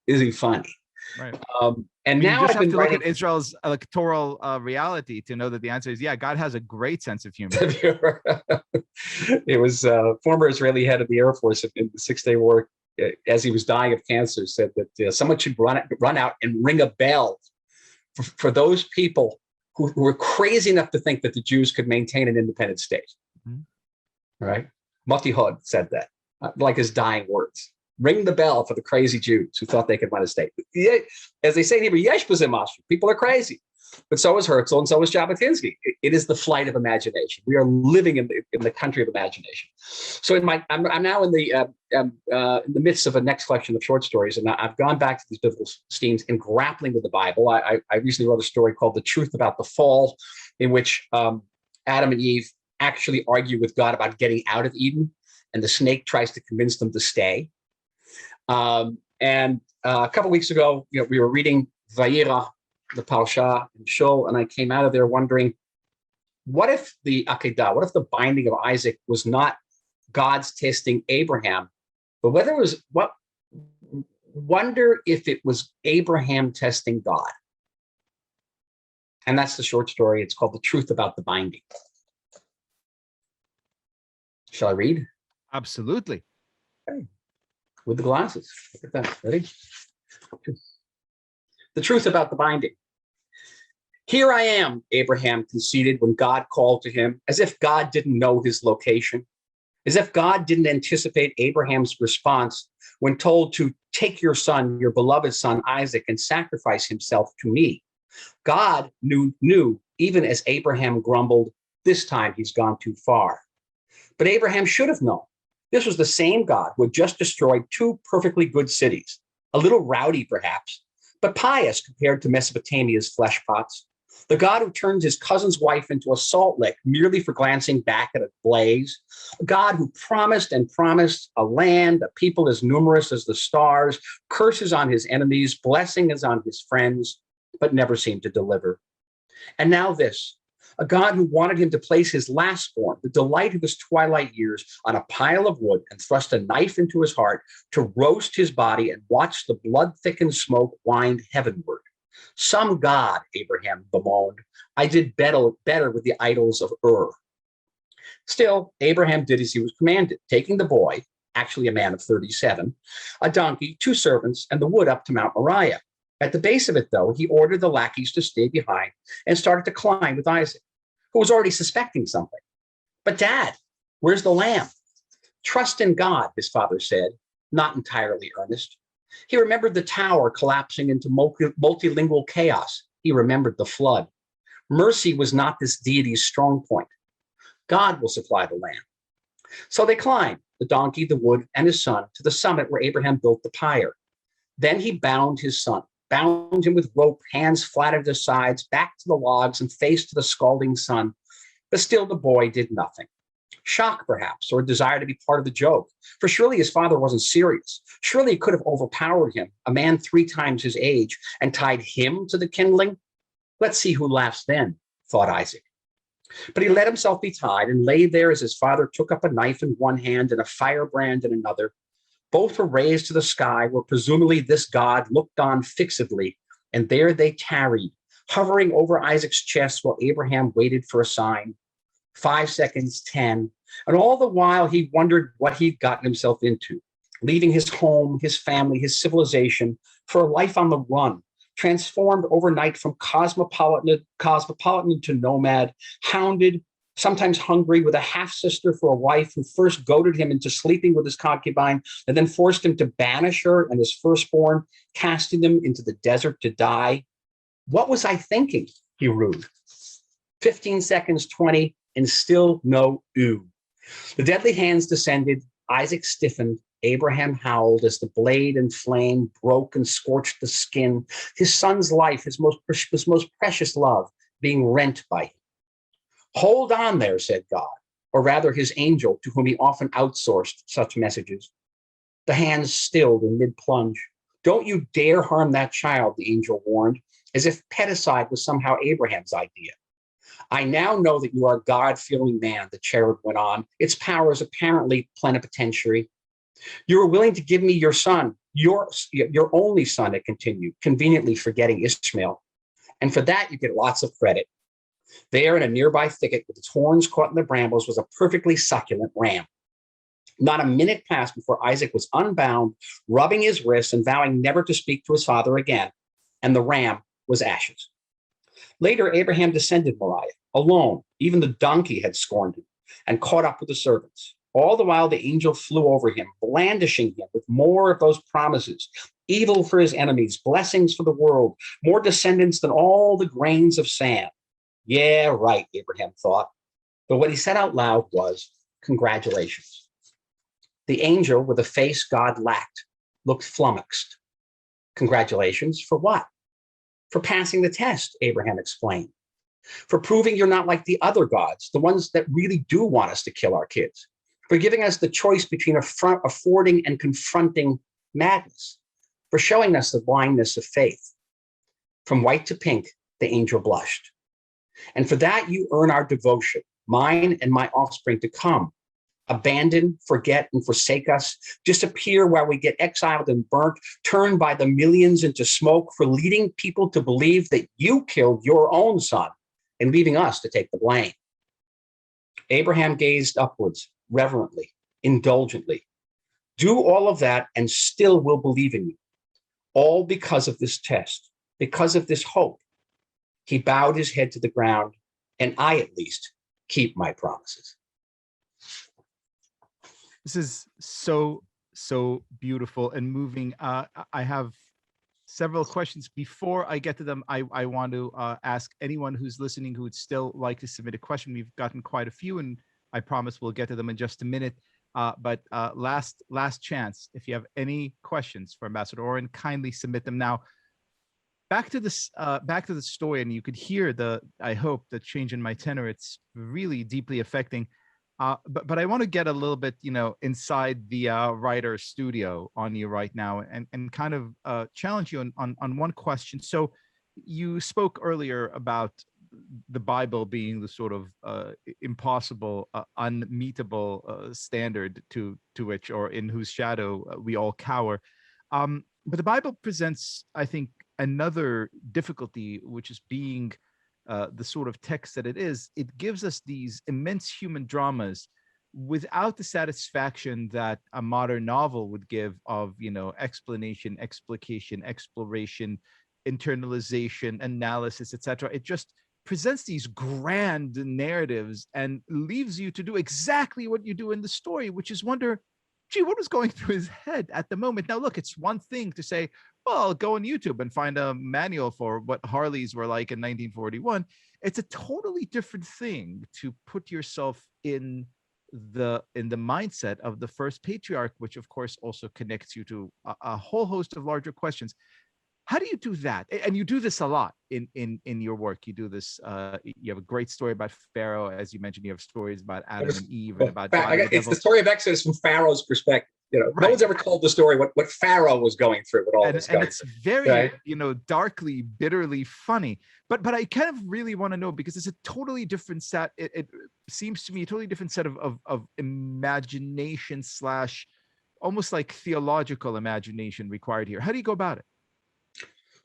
Is he funny? Right. And now you just have to look at Israel's electoral reality to know that the answer is, yeah, God has a great sense of humor. It was former Israeli head of the Air Force in the Six-Day War, as he was dying of cancer, said that someone should run out and ring a bell for those people who were crazy enough to think that the Jews could maintain an independent state. Mm-hmm. Right? Moti Hod said that, like his dying words. Ring the bell for the crazy Jews who thought they could run a state. As they say in Hebrew, yesh b'zeh mashu. People are crazy. But so is Herzl and so is Jabotinsky. It is the flight of imagination. We are living in the country of imagination. So I'm now in the midst of a next collection of short stories, and I've gone back to these biblical themes in grappling with the Bible. I recently wrote a story called "The Truth About the Fall," in which Adam and Eve actually argue with God about getting out of Eden, and the snake tries to convince them to stay. And a couple of weeks ago, we were reading Vayera, the Parsha and Shul, and I came out of there wondering, what if the Akedah, what if the binding of Isaac was not God's testing Abraham, but whether it was wonder if it was Abraham testing God. And that's the short story. It's called The Truth About the Binding. Shall I read? Absolutely. Okay. With the glasses. Look at that. Ready? The truth about the binding. Here I am, Abraham conceded when God called to him, as if God didn't know his location, as if God didn't anticipate Abraham's response when told to take your son, your beloved son Isaac, and sacrifice himself to me. God knew, even as Abraham grumbled, this time he's gone too far. But Abraham should have known. This was the same God who had just destroyed two perfectly good cities, a little rowdy perhaps, but pious compared to Mesopotamia's fleshpots. The God who turned his cousin's wife into a salt lick merely for glancing back at a blaze. A God who promised and promised a land, a people as numerous as the stars, curses on his enemies, blessings on his friends, but never seemed to deliver. And now this, a God who wanted him to place his lastborn, the delight of his twilight years, on a pile of wood and thrust a knife into his heart to roast his body and watch the blood-thickened smoke wind heavenward. Some God, Abraham bemoaned. I did better with the idols of Ur. Still, Abraham did as he was commanded, taking the boy, actually a man of 37, a donkey, 2 servants, and the wood up to Mount Moriah. At the base of it, though, he ordered the lackeys to stay behind and started to climb with Isaac, who was already suspecting something. But Dad, where's the lamb? Trust in God, his father said, not entirely earnest. He remembered the tower collapsing into multilingual chaos. He remembered the flood. Mercy was not this deity's strong point. God will supply the lamb. So they climbed, the donkey, the wood, and his son, to the summit where Abraham built the pyre. Then he bound his son, bound him with rope, hands flat at his sides, back to the logs and face to the scalding sun. But still the boy did nothing. Shock, perhaps, or a desire to be part of the joke. For surely his father wasn't serious. Surely he could have overpowered him, a man 3 times his age, and tied him to the kindling. Let's see who laughs then, thought Isaac. But he let himself be tied and lay there as his father took up a knife in one hand and a firebrand in another. Both were raised to the sky, where presumably this God looked on fixedly, and there they tarried, hovering over Isaac's chest while Abraham waited for a sign. 5 seconds, 10, and all the while he wondered what he'd gotten himself into, leaving his home, his family, his civilization for a life on the run, transformed overnight from cosmopolitan to nomad, hounded, sometimes hungry, with a half-sister for a wife who first goaded him into sleeping with his concubine and then forced him to banish her and his firstborn, casting them into the desert to die. What was I thinking? He rued. 15 seconds, 20, and still no ooh. The deadly hands descended. Isaac stiffened. Abraham howled as the blade and flame broke and scorched the skin, his son's life, his most precious love, being rent by him. Hold on there, said God, or rather his angel, to whom he often outsourced such messages. The hands stilled in mid-plunge. Don't you dare harm that child, the angel warned, as if peticide was somehow Abraham's idea. I now know that you are a God-fearing man, the cherub went on, its powers apparently plenipotentiary. You were willing to give me your son, your only son, it continued, conveniently forgetting Ishmael. And for that, you get lots of credit. There in a nearby thicket with its horns caught in the brambles was a perfectly succulent ram. Not a minute passed before Isaac was unbound, rubbing his wrists and vowing never to speak to his father again, and the ram was ashes. Later, Abraham descended Moriah, alone. Even the donkey had scorned him, and caught up with the servants. All the while, the angel flew over him, blandishing him with more of those promises, evil for his enemies, blessings for the world, more descendants than all the grains of sand. Yeah, right, Abraham thought. But what he said out loud was, congratulations. The angel, with a face God lacked, looked flummoxed. Congratulations for what? For passing the test, Abraham explained. For proving you're not like the other gods, the ones that really do want us to kill our kids. For giving us the choice between affording and confronting madness. For showing us the blindness of faith. From white to pink, the angel blushed. And for that, you earn our devotion, mine and my offspring to come. Abandon, forget, and forsake us, disappear while we get exiled and burnt, turned by the millions into smoke for leading people to believe that you killed your own son and leaving us to take the blame. Abraham gazed upwards, reverently, indulgently. Do all of that and still will believe in you. All because of this test, because of this hope. He bowed his head to the ground, and I, at least, keep my promises. This is so beautiful and moving. I have several questions. Before I get to them, I want to ask anyone who's listening who would still like to submit a question. We've gotten quite a few, and I promise we'll get to them in just a minute. But last chance. If you have any questions for Ambassador Oren, kindly submit them now. Back to the story, and you could hear I hope, the change in my tenor. It's really deeply affecting. But I want to get a little bit, inside the writer's studio on you right now, and kind of challenge you on one question. So you spoke earlier about the Bible being the sort of impossible, unmeetable standard to which, or in whose shadow we all cower. But the Bible presents, I think, another difficulty, which is being the sort of text that it is. It gives us these immense human dramas without the satisfaction that a modern novel would give of, explanation, explication, exploration, internalization, analysis, etc. It just presents these grand narratives and leaves you to do exactly what you do in the story, which is wonder, gee, what was going through his head at the moment? Now, look, it's one thing to say, well, go on YouTube and find a manual for what Harleys were like in 1941. It's a totally different thing to put yourself in the mindset of the first patriarch, which of course also connects you to a whole host of larger questions. How do you do that? And you do this a lot in your work. You do this. You have a great story about Pharaoh, as you mentioned. You have stories about Adam and Eve and about God and the it's devil. the story of Exodus from Pharaoh's perspective. No Right. one's ever told the story what Pharaoh was going through with all this. And it's very, right? Darkly, bitterly funny. But I kind of really want to know, because it's a totally different set. It seems to me a totally different set of imagination / almost like theological imagination required here. How do you go about it?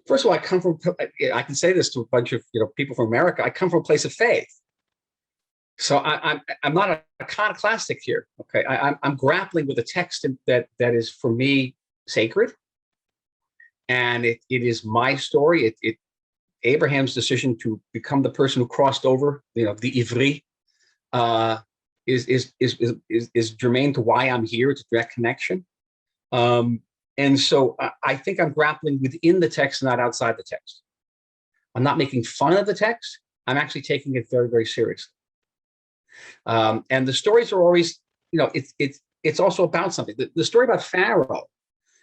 First of all, I can say this to a bunch of people from America. I come from a place of faith, so I'm not an iconoclastic here. Okay, I'm grappling with a text that is for me sacred, and it is my story. Abraham's decision to become the person who crossed over, the Ivri, is germane to why I'm here. It's a direct connection. And so I think I'm grappling within the text, not outside the text. I'm not making fun of the text. I'm actually taking it very, very seriously. And the stories are always, it's also about something. The story about Pharaoh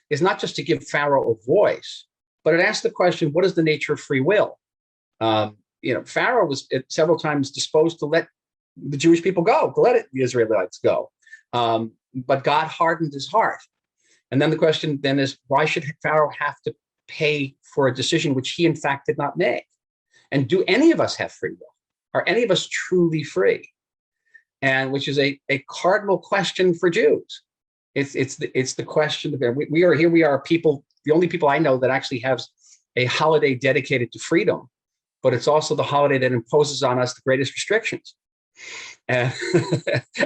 is not just to give Pharaoh a voice, but it asks the question, what is the nature of free will? Pharaoh was several times disposed to let the Jewish people go, to let the Israelites go. But God hardened his heart. And then the question then is, why should Pharaoh have to pay for a decision which he in fact did not make? And do any of us have free will? Are any of us truly free? And which is a cardinal question for Jews. It's the question of, we are people, the only people I know that actually have a holiday dedicated to freedom, but it's also the holiday that imposes on us the greatest restrictions. And,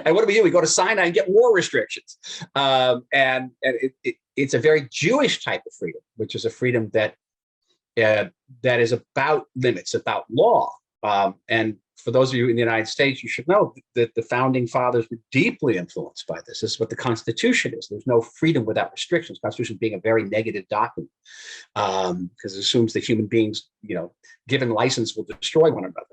and what do? We go to Sinai and get more restrictions. And it's a very Jewish type of freedom, which is a freedom that is about limits, about law. And for those of you in the United States, you should know that the founding fathers were deeply influenced by this. This is what the Constitution is. There's no freedom without restrictions. Constitution being a very negative document, because it assumes that human beings, given license, will destroy one another.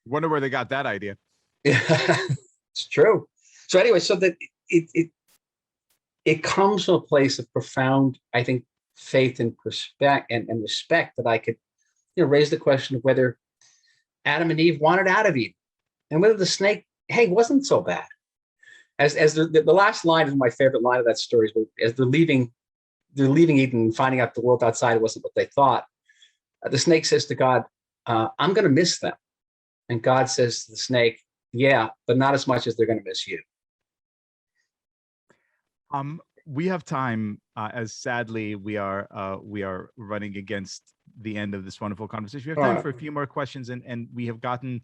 Wonder where they got that idea. It's true. So anyway, so that it comes from a place of profound, I think, faith and respect that I could, raise the question of whether Adam and Eve wanted out of Eden, and whether the snake, wasn't so bad. As the last line is my favorite line of that story, is as they're leaving Eden and finding out the world outside wasn't what they thought. The snake says to God, I'm going to miss them. And God says to the snake, yeah, but not as much as they're going to miss you. We have time, as sadly we are running against the end of this wonderful conversation. We have time for a few more questions, and we have gotten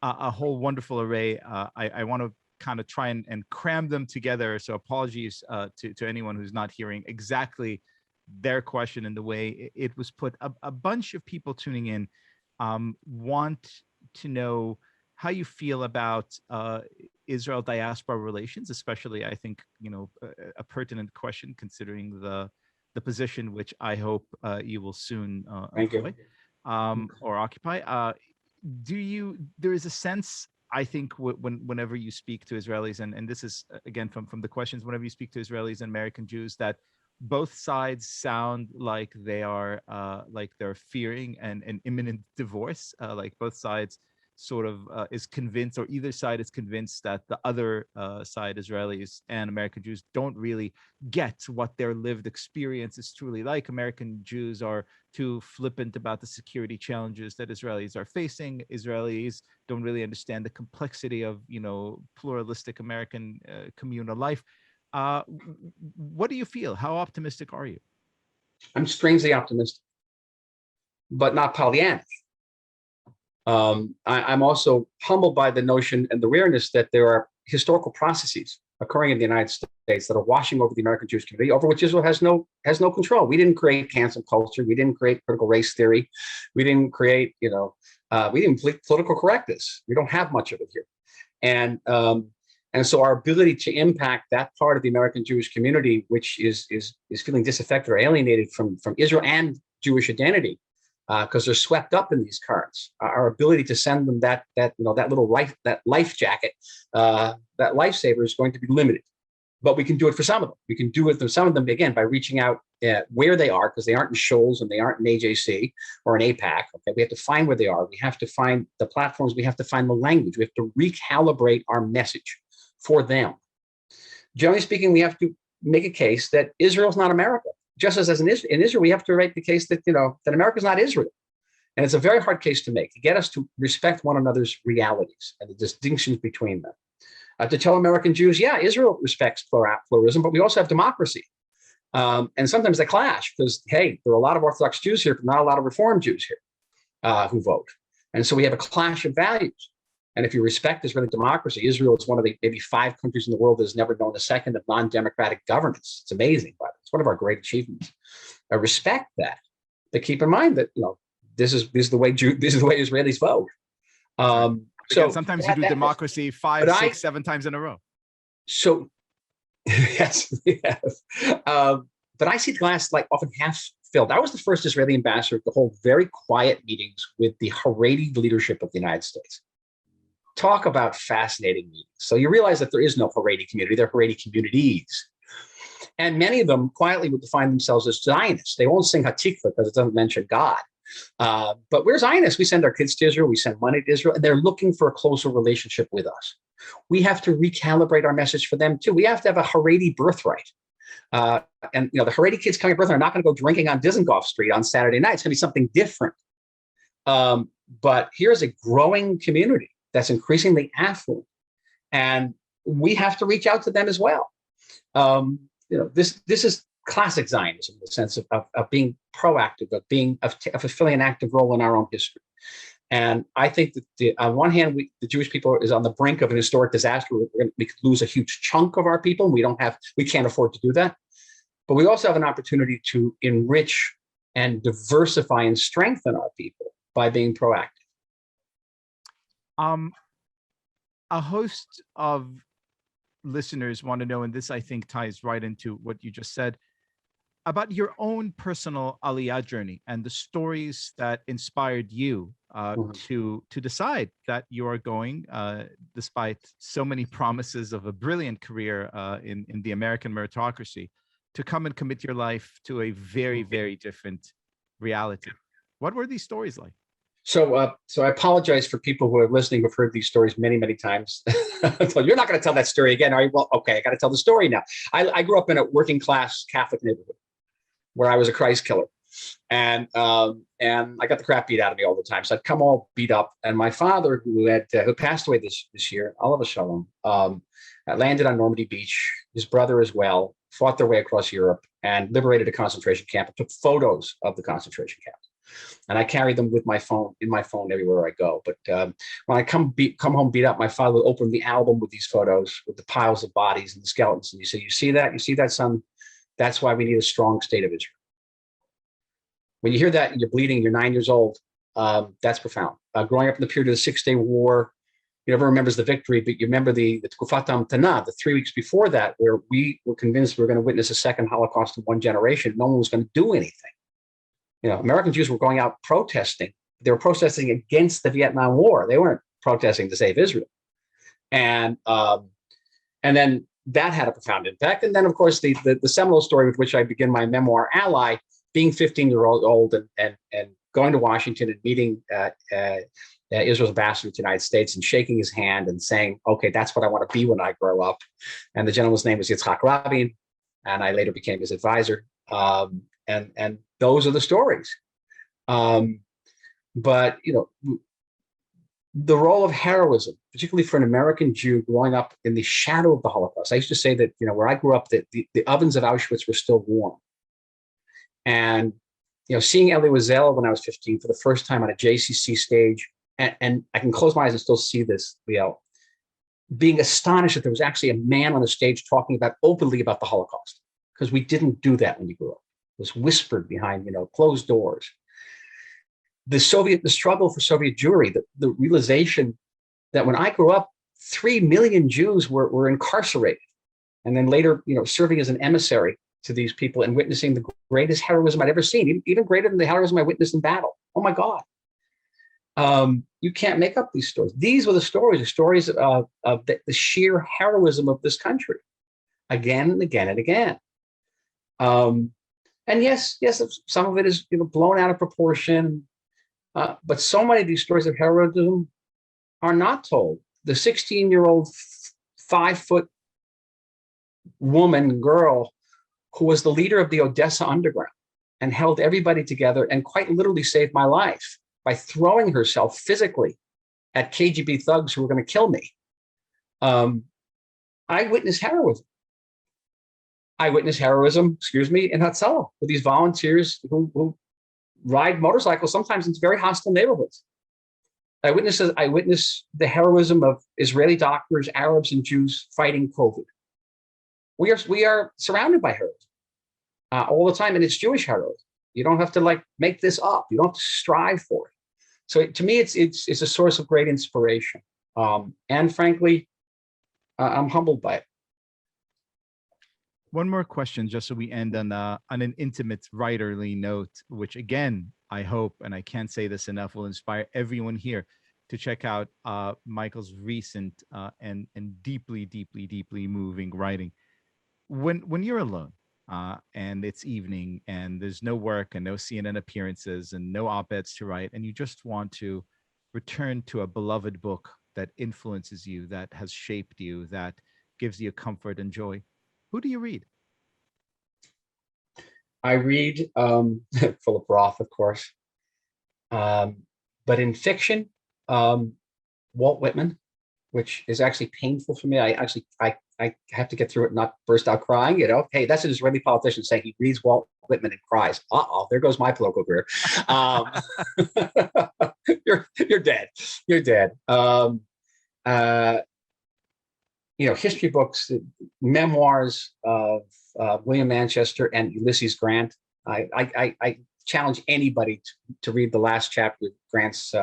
a whole wonderful array. I want to kind of try and cram them together. So apologies to anyone who's not hearing exactly their question in the way it was put. A bunch of people tuning in want to know how you feel about Israel diaspora relations, especially, I think, a pertinent question considering the position which I hope you will soon employ or occupy. There is a sense, I think, whenever you speak to Israelis, and this is again from the questions, whenever you speak to Israelis and American Jews, that both sides sound like they are like they're fearing an imminent divorce, like both sides sort of is convinced, or either side is convinced, that the other side, Israelis and American Jews, don't really get what their lived experience is truly like. American Jews are too flippant about the security challenges that Israelis are facing. Israelis don't really understand the complexity of, pluralistic American communal life. What do you feel? How optimistic are you? I'm strangely optimistic, but not Pollyannish. I'm also humbled by the notion and the awareness that there are historical processes occurring in the United States that are washing over the American Jewish community, over which Israel has no control. We didn't create cancel culture. We didn't create critical race theory. We didn't create, we didn't create political correctness. We don't have much of it here. And so our ability to impact that part of the American Jewish community, which is feeling disaffected or alienated from Israel and Jewish identity, because they're swept up in these currents. Our ability to send them that little life jacket, that lifesaver, is going to be limited. But we can do it for some of them. We can do it for some of them, again, by reaching out where they are, because they aren't in Shoals and they aren't in AJC or in APAC. Okay, we have to find where they are. We have to find the platforms. We have to find the language. We have to recalibrate our message for them. Generally speaking, we have to make a case that Israel's not America. Just as in Israel, we have to make the case that, that America's not Israel. And it's a very hard case to make, to get us to respect one another's realities and the distinctions between them. To tell American Jews, yeah, Israel respects pluralism, but we also have democracy. And sometimes they clash because, hey, there are a lot of Orthodox Jews here, but not a lot of Reform Jews here who vote. And so we have a clash of values. And if you respect Israeli democracy, Israel is one of the maybe 5 countries in the world that has never known a second of non-democratic governance. It's amazing, but it's one of our great achievements. I respect that, but keep in mind that this is the way Israelis vote. So sometimes you do democracy 5, 6, 7 times in a row. So yes, but I see the glass like often half filled. I was the first Israeli ambassador to hold very quiet meetings with the Haredi leadership of the United States. Talk about fascinating meetings. So you realize that there is no Haredi community, there are Haredi communities. And many of them quietly would define themselves as Zionists. They won't sing Hatikva because it doesn't mention God. But we're Zionists. We send our kids to Israel, we send money to Israel, and they're looking for a closer relationship with us. We have to recalibrate our message for them too. We have to have a Haredi birthright. And the Haredi kids coming at birthright are not going to go drinking on Dizengoff Street on Saturday night. It's going to be something different. But here's a growing community that's increasingly affluent, and we have to reach out to them as well. This is classic Zionism in the sense of being proactive, of fulfilling an active role in our own history. And I think that on one hand, the Jewish people is on the brink of an historic disaster. We could lose a huge chunk of our people. We can't afford to do that. But we also have an opportunity to enrich and diversify and strengthen our people by being proactive. A host of listeners want to know, and this I think ties right into what you just said, about your own personal Aliyah journey and the stories that inspired you to decide that you are going, despite so many promises of a brilliant career in the American meritocracy, to come and commit your life to a very, very different reality. What were these stories like? So I apologize for people who are listening who've heard these stories many, many times. So you're not going to tell that story again, are you? Well, okay, I got to tell the story now. I grew up in a working class Catholic neighborhood where I was a Christ killer. And I got the crap beat out of me all the time. So I'd come all beat up. And my father, who passed away this year, Oliver Shalom, landed on Normandy Beach. His brother as well, fought their way across Europe and liberated a concentration camp and took photos of the concentration camp. And I carry them with my phone, in my phone everywhere I go. But when I come home beat up, my father would open the album with these photos, with the piles of bodies and the skeletons. And he said, you see that, son? That's why we need a strong state of Israel. When you hear that and you're bleeding, you're 9 years old, that's profound. Growing up in the period of the 6-Day War, everyone remembers the victory, but you remember the Tkufat Hamtana, the 3 weeks before that, where we were convinced we were going to witness a second Holocaust in one generation. No one was going to do anything. American Jews were going out protesting. They were protesting against the Vietnam War. They weren't protesting to save Israel. And then that had a profound impact. And then, of course, the seminal story with which I begin my memoir, Ally, being 15-year-old and going to Washington and meeting Israel's ambassador to the United States, and shaking his hand and saying, okay, that's what I want to be when I grow up. And the gentleman's name was Yitzhak Rabin, and I later became his advisor. And those are the stories. But, the role of heroism, particularly for an American Jew growing up in the shadow of the Holocaust. I used to say that, where I grew up, that the ovens of Auschwitz were still warm. And, seeing Elie Wiesel when I was 15 for the first time on a JCC stage, and I can close my eyes and still see this, Liel, being astonished that there was actually a man on the stage talking openly about the Holocaust, because we didn't do that when you grew up. It was whispered behind, closed doors. The struggle for Soviet Jewry, the realization that when I grew up, 3 million Jews were incarcerated, and then later, serving as an emissary to these people and witnessing the greatest heroism I'd ever seen, even greater than the heroism I witnessed in battle. Oh my God. You can't make up these stories. These were the stories of the sheer heroism of this country, again and again and again. And yes, some of it is blown out of proportion, but so many of these stories of heroism are not told. The 16-year-old, 5-foot girl who was the leader of the Odessa Underground and held everybody together and quite literally saved my life by throwing herself physically at KGB thugs who were going to kill me. I witnessed heroism. In Hatzalah, with these volunteers who ride motorcycles, sometimes into very hostile neighborhoods. I witnessed the heroism of Israeli doctors, Arabs, and Jews fighting COVID. We are surrounded by heroism all the time, and it's Jewish heroism. You don't have to make this up. You don't have to strive for it. So to me, it's a source of great inspiration. And frankly, I'm humbled by it. One more question, just so we end on an intimate writerly note, which again, I hope, and I can't say this enough, will inspire everyone here to check out Michael's recent and deeply, deeply, deeply moving writing. When you're alone and it's evening and there's no work and no CNN appearances and no op-eds to write, and you just want to return to a beloved book that influences you, that has shaped you, that gives you comfort and joy, who do you read? I read Philip Roth, of course, but in fiction, Walt Whitman, which is actually painful for me. I have to get through it and not burst out crying. Hey, that's an Israeli politician saying he reads Walt Whitman and cries. There goes my political career. You're dead. You're dead. History books, memoirs of William Manchester and Ulysses Grant. I challenge anybody to read the last chapter of Grant's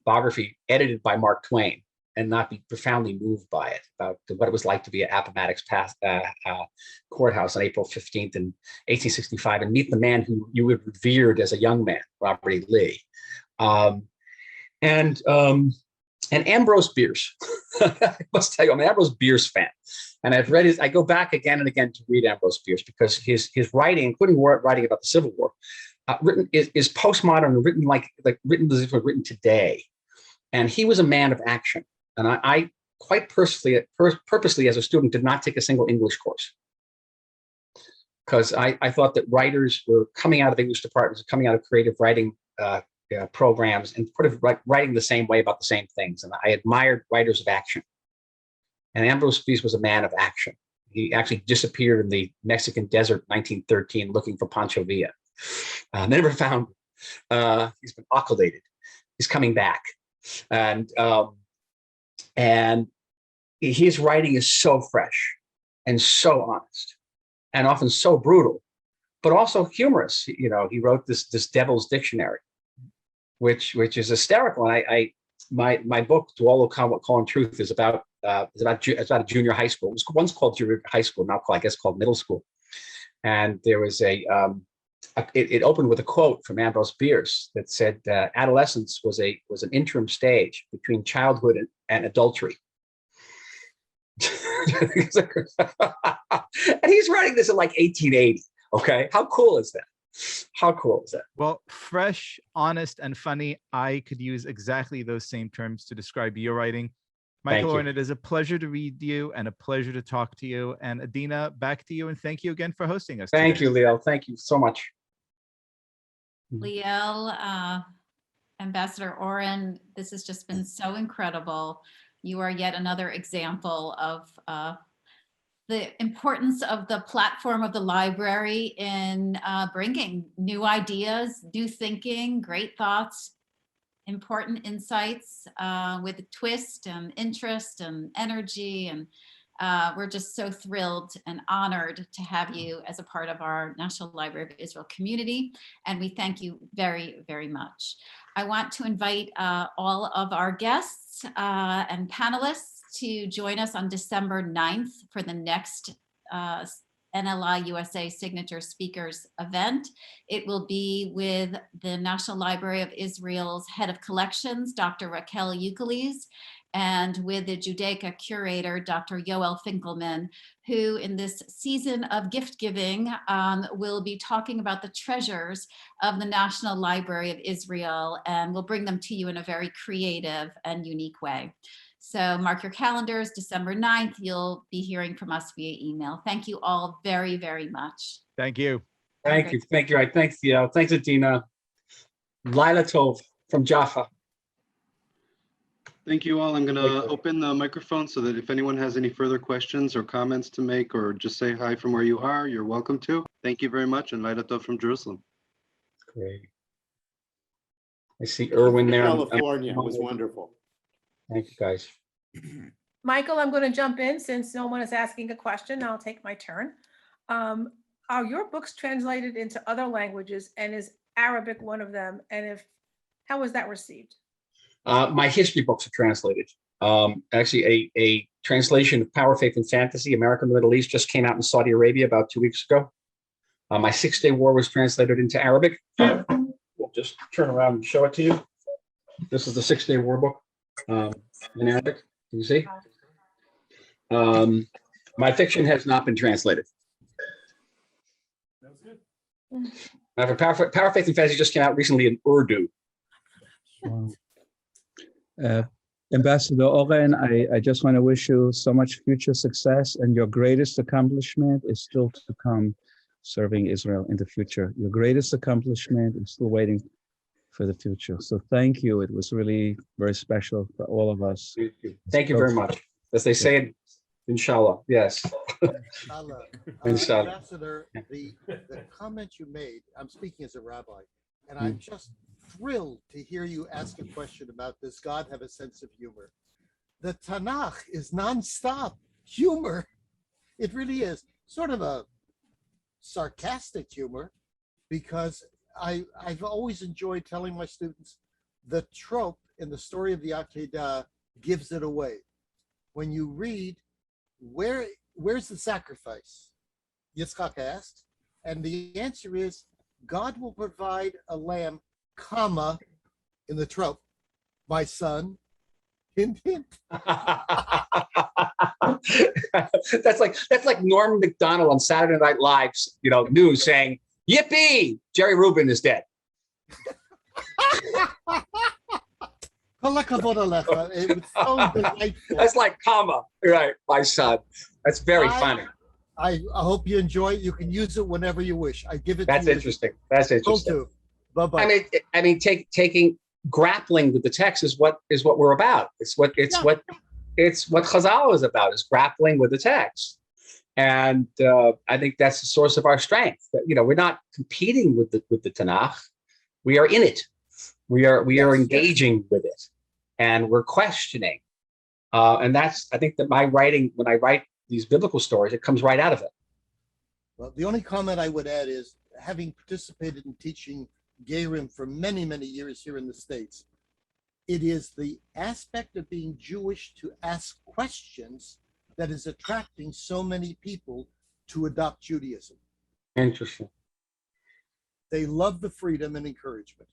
biography, edited by Mark Twain, and not be profoundly moved by it, about what it was like to be at Appomattox Courthouse on April 15th in 1865, and meet the man who you had revered as a young man, Robert E. Lee. And Ambrose Bierce. I must tell you, I'm an Ambrose Bierce fan. And I go back again and again to read Ambrose Bierce, because his writing, including writing about the Civil War, is postmodern, written written as if it were written today. And he was a man of action. And I quite purposely as a student did not take a single English course, because I thought that writers were coming out of English departments, coming out of creative writing programs, and writing the same way about the same things. And I admired writers of action. And Ambrose Bierce was a man of action. He actually disappeared in the Mexican desert in 1913 looking for Pancho Villa. Never found him. He's been occultated. He's coming back. And his writing is so fresh and so honest and often so brutal, but also humorous. He wrote this Devil's Dictionary, which is hysterical. And my book, To All Who Call in Truth, is about a junior high school. It was once called junior high school, now called middle school. And there was it opened with a quote from Ambrose Bierce that said, adolescence was an interim stage between childhood and adultery. And he's writing this in 1880. Okay, how cool is that? How cool is that? Well, fresh, honest, and funny. I could use exactly those same terms to describe your writing. Michael Oren, it is a pleasure to read you and a pleasure to talk to you. And Adina, back to you, and thank you again for hosting us. Thank today. you, Liel. Thank you so much. Liel, Ambassador Oren, this has just been so incredible. You are yet another example of the importance of the platform of the library in bringing new ideas, new thinking, great thoughts, important insights with a twist and interest and energy. And we're just so thrilled and honored to have you as a part of our National Library of Israel community. And we thank you very, very much. I want to invite all of our guests and panelists to join us on December 9th for the next NLI USA Signature Speakers event. It will be with the National Library of Israel's Head of Collections, Dr. Raquel Euclides, and with the Judaica curator, Dr. Yoel Finkelman, who in this season of gift giving will be talking about the treasures of the National Library of Israel, and will bring them to you in a very creative and unique way. So mark your calendars, December 9th, you'll be hearing from us via email. Thank you all very, very much. Thank you. Thank you. Thank you. Thanks, Liel. Thanks, Adina. Laila Tov from Jaffa. Thank you all. I'm going to open the microphone so that if anyone has any further questions or comments to make, or just say hi from where you are, you're welcome to. Thank you very much. And Laila Tov from Jerusalem. Great. I see Erwin there. California was wonderful. Thank you, guys. Michael, I'm going to jump in since no one is asking a question. I'll take my turn. Are your books translated into other languages, and is Arabic one of them? And if, how was that received? My history books are translated. Actually, a translation of Power, Faith, and Fantasy, America and the Middle East, just came out in Saudi Arabia about 2 weeks ago. My 6-Day War was translated into Arabic. We'll just turn around and show it to you. This is the 6-Day War book in Arabic. Can you see? My fiction has not been translated. That was good. Power, Faith, and Fantasy just came out recently in Urdu. Ambassador Oren, I just want to wish you so much future success, and your greatest accomplishment is still to come, serving Israel in the future. Your greatest accomplishment is still waiting for the future. So thank you. It was really very special for all of us. Thank you very much. As they say, inshallah. Yes. Inshallah. Inshallah. Ambassador, the comment you made, I'm speaking as a rabbi, and I'm just thrilled to hear you ask a question about, does God have a sense of humor? The Tanakh is nonstop humor. It really is sort of a sarcastic humor, because I've always enjoyed telling my students the trope in the story of the Akedah gives it away. When you read, where's the sacrifice? Yitzchak asked, and the answer is God will provide a lamb, comma, in the trope, my son, hint, hint. That's like Norm Macdonald on Saturday Night Live, news saying, "Yippee! Jerry Rubin is dead." Kol hakavod alecha. It was so delightful. That's like comma, right? My son. That's very funny. I hope you enjoy it. You can use it whenever you wish. I give it. That's to you. interesting. That's interesting. Bye bye. I mean, grappling with the text is what we're about. It's what Chazal is about, is grappling with the text. And I think that's the source of our strength. We're not competing with the Tanakh. We are in it. We are engaging with it, and we're questioning. And that's, I think, that my writing, when I write these biblical stories, it comes right out of it. Well, the only comment I would add is, having participated in teaching Gerim for many, many years here in the States, it is the aspect of being Jewish to ask questions that is attracting so many people to adopt Judaism. Interesting. They love the freedom and encouragement.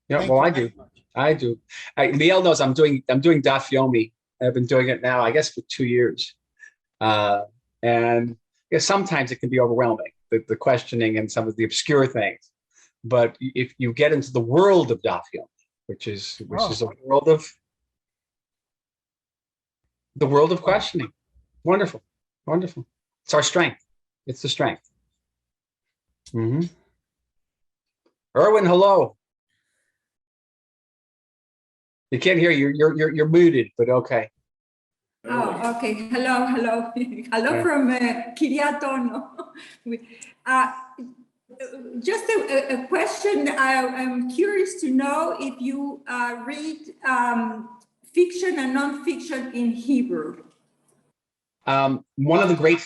Yeah, well, I do. Liel knows I'm doing Daf Yomi. I've been doing it now, I guess, for 2 years. And sometimes it can be overwhelming. the questioning and some of the obscure things. But if you get into the world of Daf Yomi, which is a world of questioning, wonderful, wonderful. It's our strength. It's the strength. Erwin, hello. You can't hear you. You're muted, but okay. Oh, okay. Hello, hello. Hello Yeah. from Kiryat Ono. Just a question. I'm curious to know if you read fiction and nonfiction in Hebrew. One of the great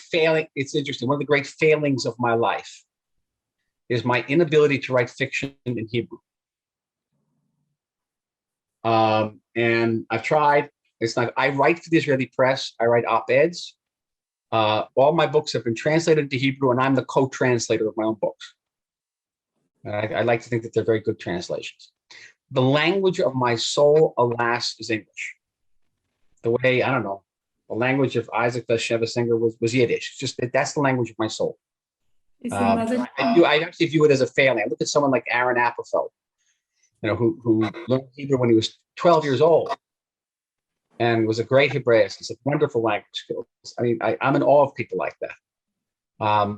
it's interesting. One of the great failings of my life is my inability to write fiction in Hebrew. And I've tried. It's not. I write for the Israeli press. I write op-eds. All my books have been translated into Hebrew, and I'm the co-translator of my own books. I like to think that they're very good translations. The language of my soul, alas, is English. The way, I don't know, the language of Isaac Bashevis Singer was Yiddish. It's just that's the language of my soul. I actually view it as a failing. I look at someone like Aaron Appelfeld, who learned Hebrew when he was 12 years old and was a great Hebraist. It's a wonderful language skills. I mean, I'm in awe of people like that. I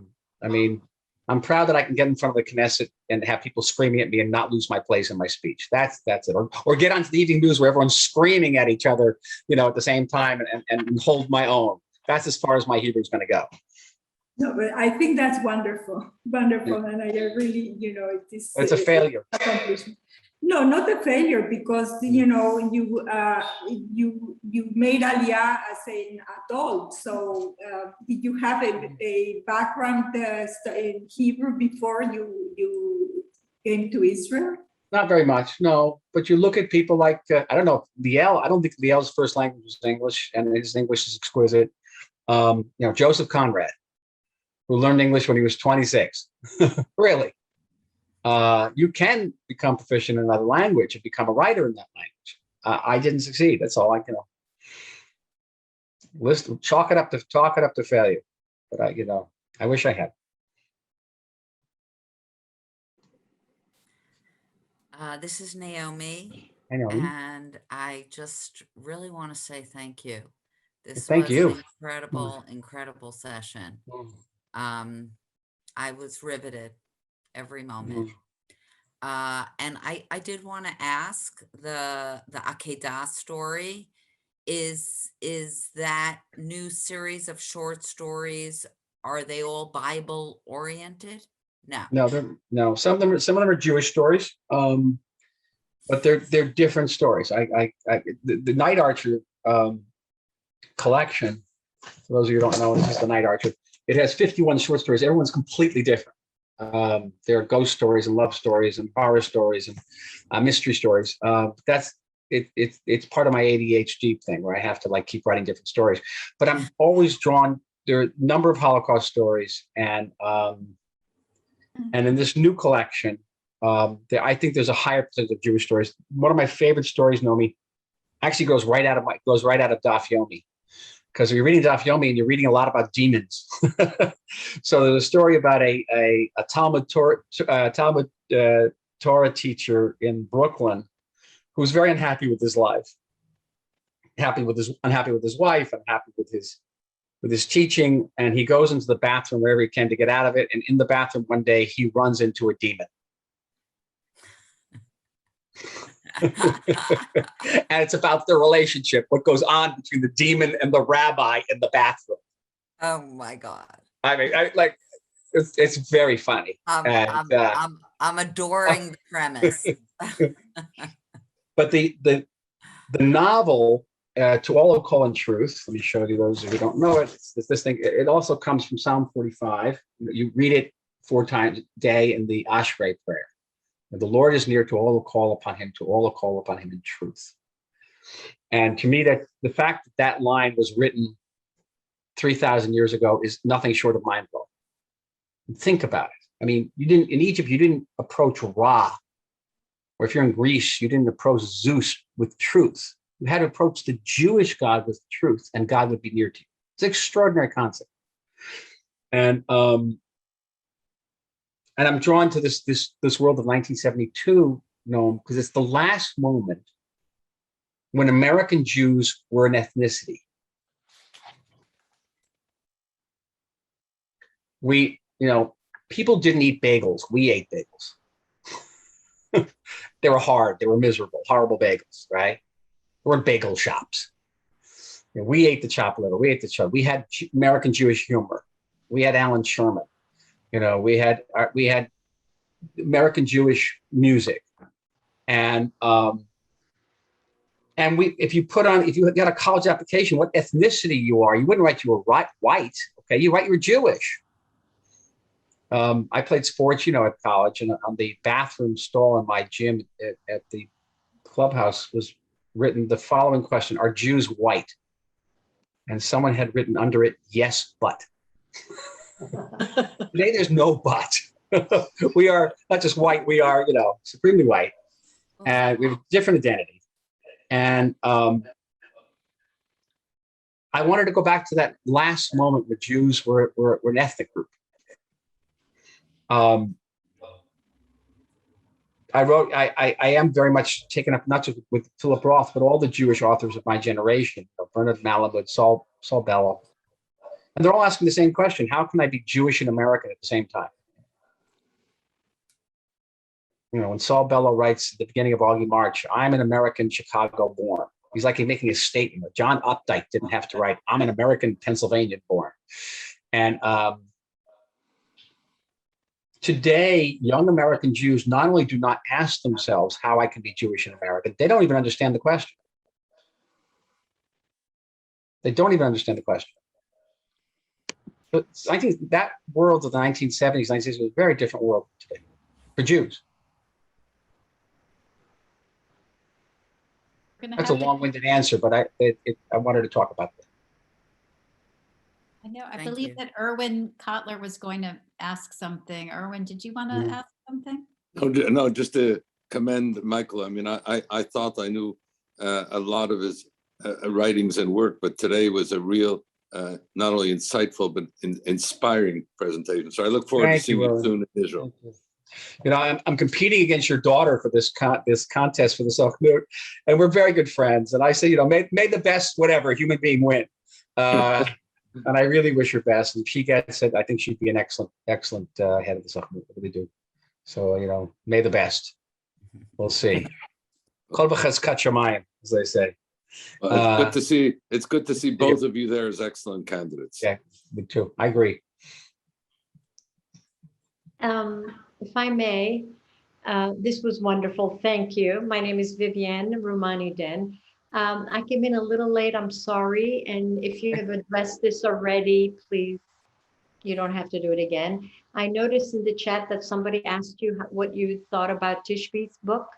mean, I'm proud that I can get in front of the Knesset and have people screaming at me and not lose my place in my speech. That's it. Or get onto the evening news where everyone's screaming at each other, at the same time and hold my own. That's as far as my Hebrew is going to go. No, but I think that's wonderful, wonderful, yeah. And I really, it's a failure. Accomplishment. No, not a failure, because you made Aliyah as an adult. So did you have a background in Hebrew before you came to Israel? Not very much, no. But you look at people like I don't know, Liel. I don't think Liel's first language was English, and his English is exquisite. Joseph Conrad, who learned English when he was 26. Really. You can become proficient in another language and become a writer in that language. I didn't succeed. That's all I can. Chalk it up to failure. But I wish I had. This is Naomi, and I just really want to say thank you. This was an incredible session. I was riveted every moment. And I did want to ask the Akedah story, is that new series of short stories, are they all Bible oriented? No. Some of them are Jewish stories, but they're different stories. The Night Archer collection, for those of you who don't know, this is the Night Archer. It has 51 short stories. Everyone's completely different. There are ghost stories and love stories and horror stories and mystery stories. It's part of my ADHD thing where I have to keep writing different stories. But I'm always drawn. There are a number of Holocaust stories, and in this new collection, I think there's a higher percentage of Jewish stories. One of my favorite stories, Naomi, actually goes right out of Daf Yomi. Because you're reading Daf Yomi and you're reading a lot about demons. So there's a story about a Talmud Torah teacher in Brooklyn who's very unhappy with his life, unhappy with his wife, unhappy with his teaching, and he goes into the bathroom wherever he can to get out of it. And in the bathroom one day, he runs into a demon. And it's about the relationship, what goes on between the demon and the rabbi in the bathroom. Oh my God! I mean, it's very funny. I'm adoring the premise. But the novel, To All of Call and Truth. Let me show you those who don't know it. It's this thing. It also comes from Psalm 45. You read it 4 times a day in the Ashrei prayer. The Lord is near to all who call upon him, to all who call upon him in truth. And to me, that the fact that line was written 3,000 years ago is nothing short of mind-blowing. Think about it. I mean, in Egypt, you didn't approach Ra, or if you're in Greece, you didn't approach Zeus with truth. You had to approach the Jewish God with truth, and God would be near to you. It's an extraordinary concept. And And I'm drawn to this world of 1972, Noam, because it's the last moment when American Jews were an ethnicity. We, people didn't eat bagels. We ate bagels. They were hard. They were miserable, horrible bagels, right? There weren't bagel shops. We ate the chopped liver. We ate the chop. We had American Jewish humor. We had Alan Sherman. We had American Jewish music, and if you got a college application, what ethnicity you are, you wouldn't write you were white. Okay, you write you were Jewish. I played sports, at college, and on the bathroom stall in my gym at the clubhouse was written the following question: are Jews white? And someone had written under it, yes, but. Today, there's no but. We are not just white, we are, supremely white. And we have a different identity. And I wanted to go back to that last moment where Jews were an ethnic group. I am very much taken up, not just with Philip Roth, but all the Jewish authors of my generation, Bernard Malamud, Saul Bellow. And they're all asking the same question: how can I be Jewish and American at the same time? When Saul Bellow writes at the beginning of Augie March, I'm an American Chicago born. He's like making a statement. John Updike didn't have to write, I'm an American Pennsylvania born. And today, young American Jews not only do not ask themselves how I can be Jewish and American, they don't even understand the question. They don't even understand the question. But I think that world of the 1970s, 1960s was a very different world today for Jews. That's a long-winded answer, but I wanted to talk about that. I know. I Thank believe you. that Erwin Kotler was going to ask something. Erwin, did you want to ask something? No, just to commend Michael. I mean, I thought I knew a lot of his writings and work, but today was a real, not only insightful, but inspiring presentation. So I look forward to seeing you soon in Israel. I'm competing against your daughter for this contest for the Self-Mute, and we're very good friends. And I say, may the best, whatever, human being win. And I really wish her best. And she gets it. I think she'd be an excellent head of the Self-Mute. I really do. So, may the best. We'll see. Kol b'chazkat shamayim, as they say. Well, it's good to see both of you there as excellent candidates. Yeah, me too. I agree. If I may, this was wonderful. Thank you. My name is Vivienne Rumani-Den. I came in a little late. I'm sorry. And if you have addressed this already, please, you don't have to do it again. I noticed in the chat that somebody asked you what you thought about Tishbe's book.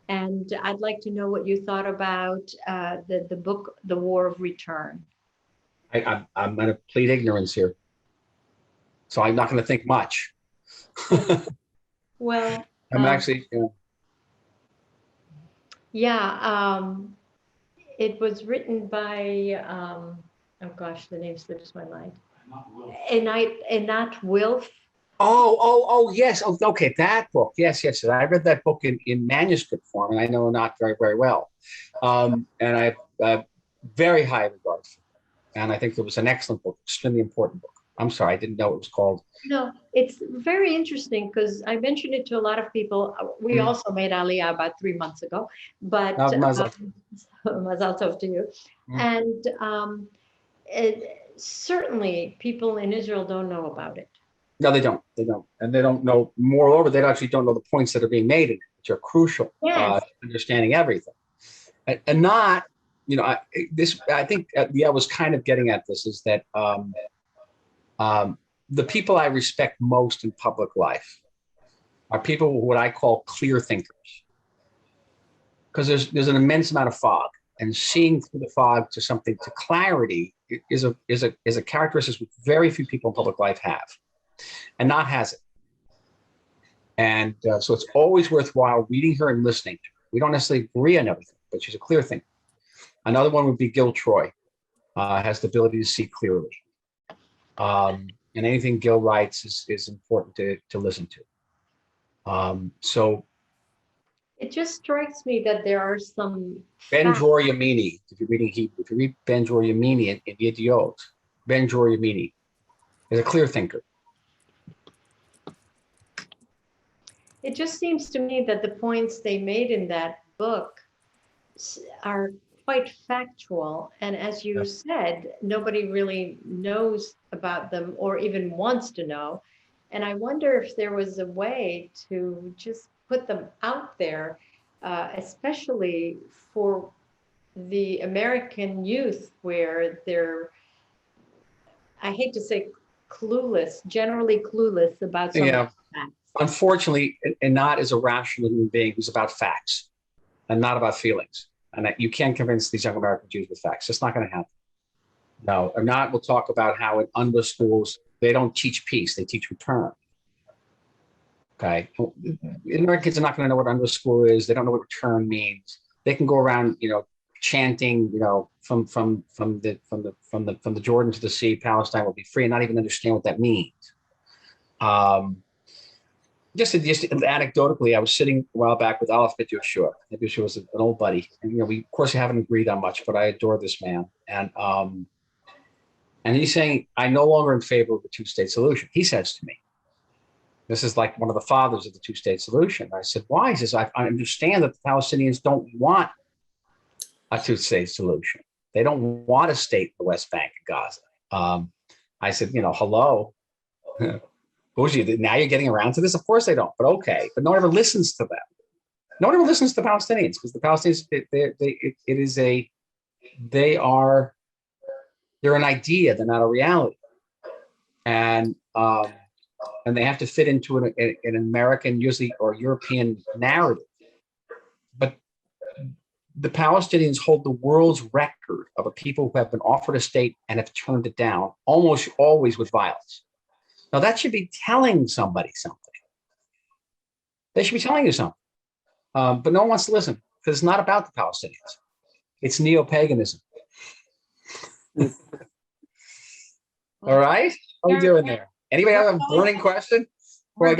And I'd like to know what you thought about the book, The War of Return. I'm going to plead ignorance here. So I'm not going to think much. Well, I'm actually. It was written by, oh gosh, the name slips my mind. Einat Wilf. Oh, yes. Oh, okay, that book. Yes. I read that book in manuscript form, and I know not very, very well. And I have very high regard for it. And I think it was an excellent book, extremely important book. I'm sorry, I didn't know it was called. No, it's very interesting because I mentioned it to a lot of people. We also made Aliyah about 3 months ago, but Mazal Tov to you. And certainly people in Israel don't know about it. No, they don't. And they don't know, moreover, they actually don't know the points that are being made in it, which are crucial to understanding everything. And not, I think I was kind of getting at this, is that the people I respect most in public life are people who what I call clear thinkers. Because there's an immense amount of fog, and seeing through the fog to something, to clarity is a characteristic which very few people in public life have. And Not has it. And so it's always worthwhile reading her and listening to her. We don't necessarily agree on everything, but she's a clear thinker. Another one would be Gil Troy, has the ability to see clearly. and anything Gil writes is important to listen to. So It just strikes me that there are some Ben facts. Dror Yamini, if you're reading Hebrew, if you read Ben Dror Yamini in Yediot, Ben Dror Yamini is a clear thinker. It just seems to me that the points they made in that book are quite factual. And as you said, nobody really knows about them or even wants to know. And I wonder if there was a way to just put them out there, especially for the American youth, where they're, I hate to say clueless, generally clueless about some of the facts. Unfortunately, Anat is a rational human being who's about facts and not about feelings. And that you can't convince these young American Jews with facts. It's not going to happen. No, Anat will talk about how in UNRWA schools, they don't teach peace, they teach return. Okay. American kids are not going to know what UNRWA school is. They don't know what return means. They can go around, chanting, from the Jordan to the sea, Palestine will be free, and not even understand what that means. Just anecdotally, I was sitting a while back with Aleph Bet Yehoshua. Yehoshua was an old buddy, and we of course haven't agreed on much, but I adore this man. And he's saying, "I'm no longer in favor of a two-state solution." He says to me, "This is like one of the fathers of the two-state solution." I said, "Why?" He says, "I understand that the Palestinians don't want a two-state solution. They don't want a state in the West Bank and Gaza." I said, hello. Now you're getting around to this? Of course they don't, but okay. But no one ever listens to them. No one ever listens to the Palestinians, because the Palestinians, they're an idea, they're not a reality. And they have to fit into an American, usually, or European narrative. But the Palestinians hold the world's record of a people who have been offered a state and have turned it down, almost always with violence. Now, that should be telling somebody something. They should be telling you something. But no one wants to listen, because it's not about the Palestinians. It's neo-paganism. All right? How are we doing there? Anybody have a burning question? We're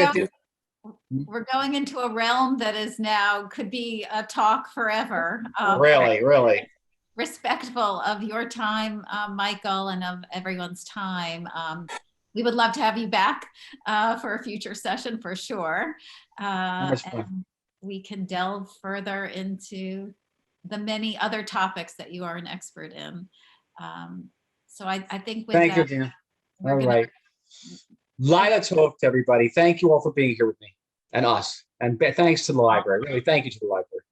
going into a realm that is now, could be a talk forever. Really. Respectful of your time, Michael, and of everyone's time. We would love to have you back for a future session for sure. And we can delve further into the many other topics that you are an expert in. So I think with Thank that, you, Dina. All right. Laila Tov to everybody. Thank you all for being here with me and us. And thanks to the library. Really, thank you to the library.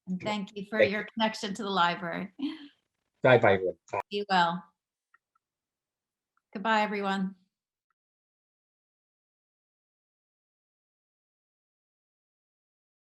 And thank you for your connection to the library. Bye, everyone. Be well. Goodbye, everyone.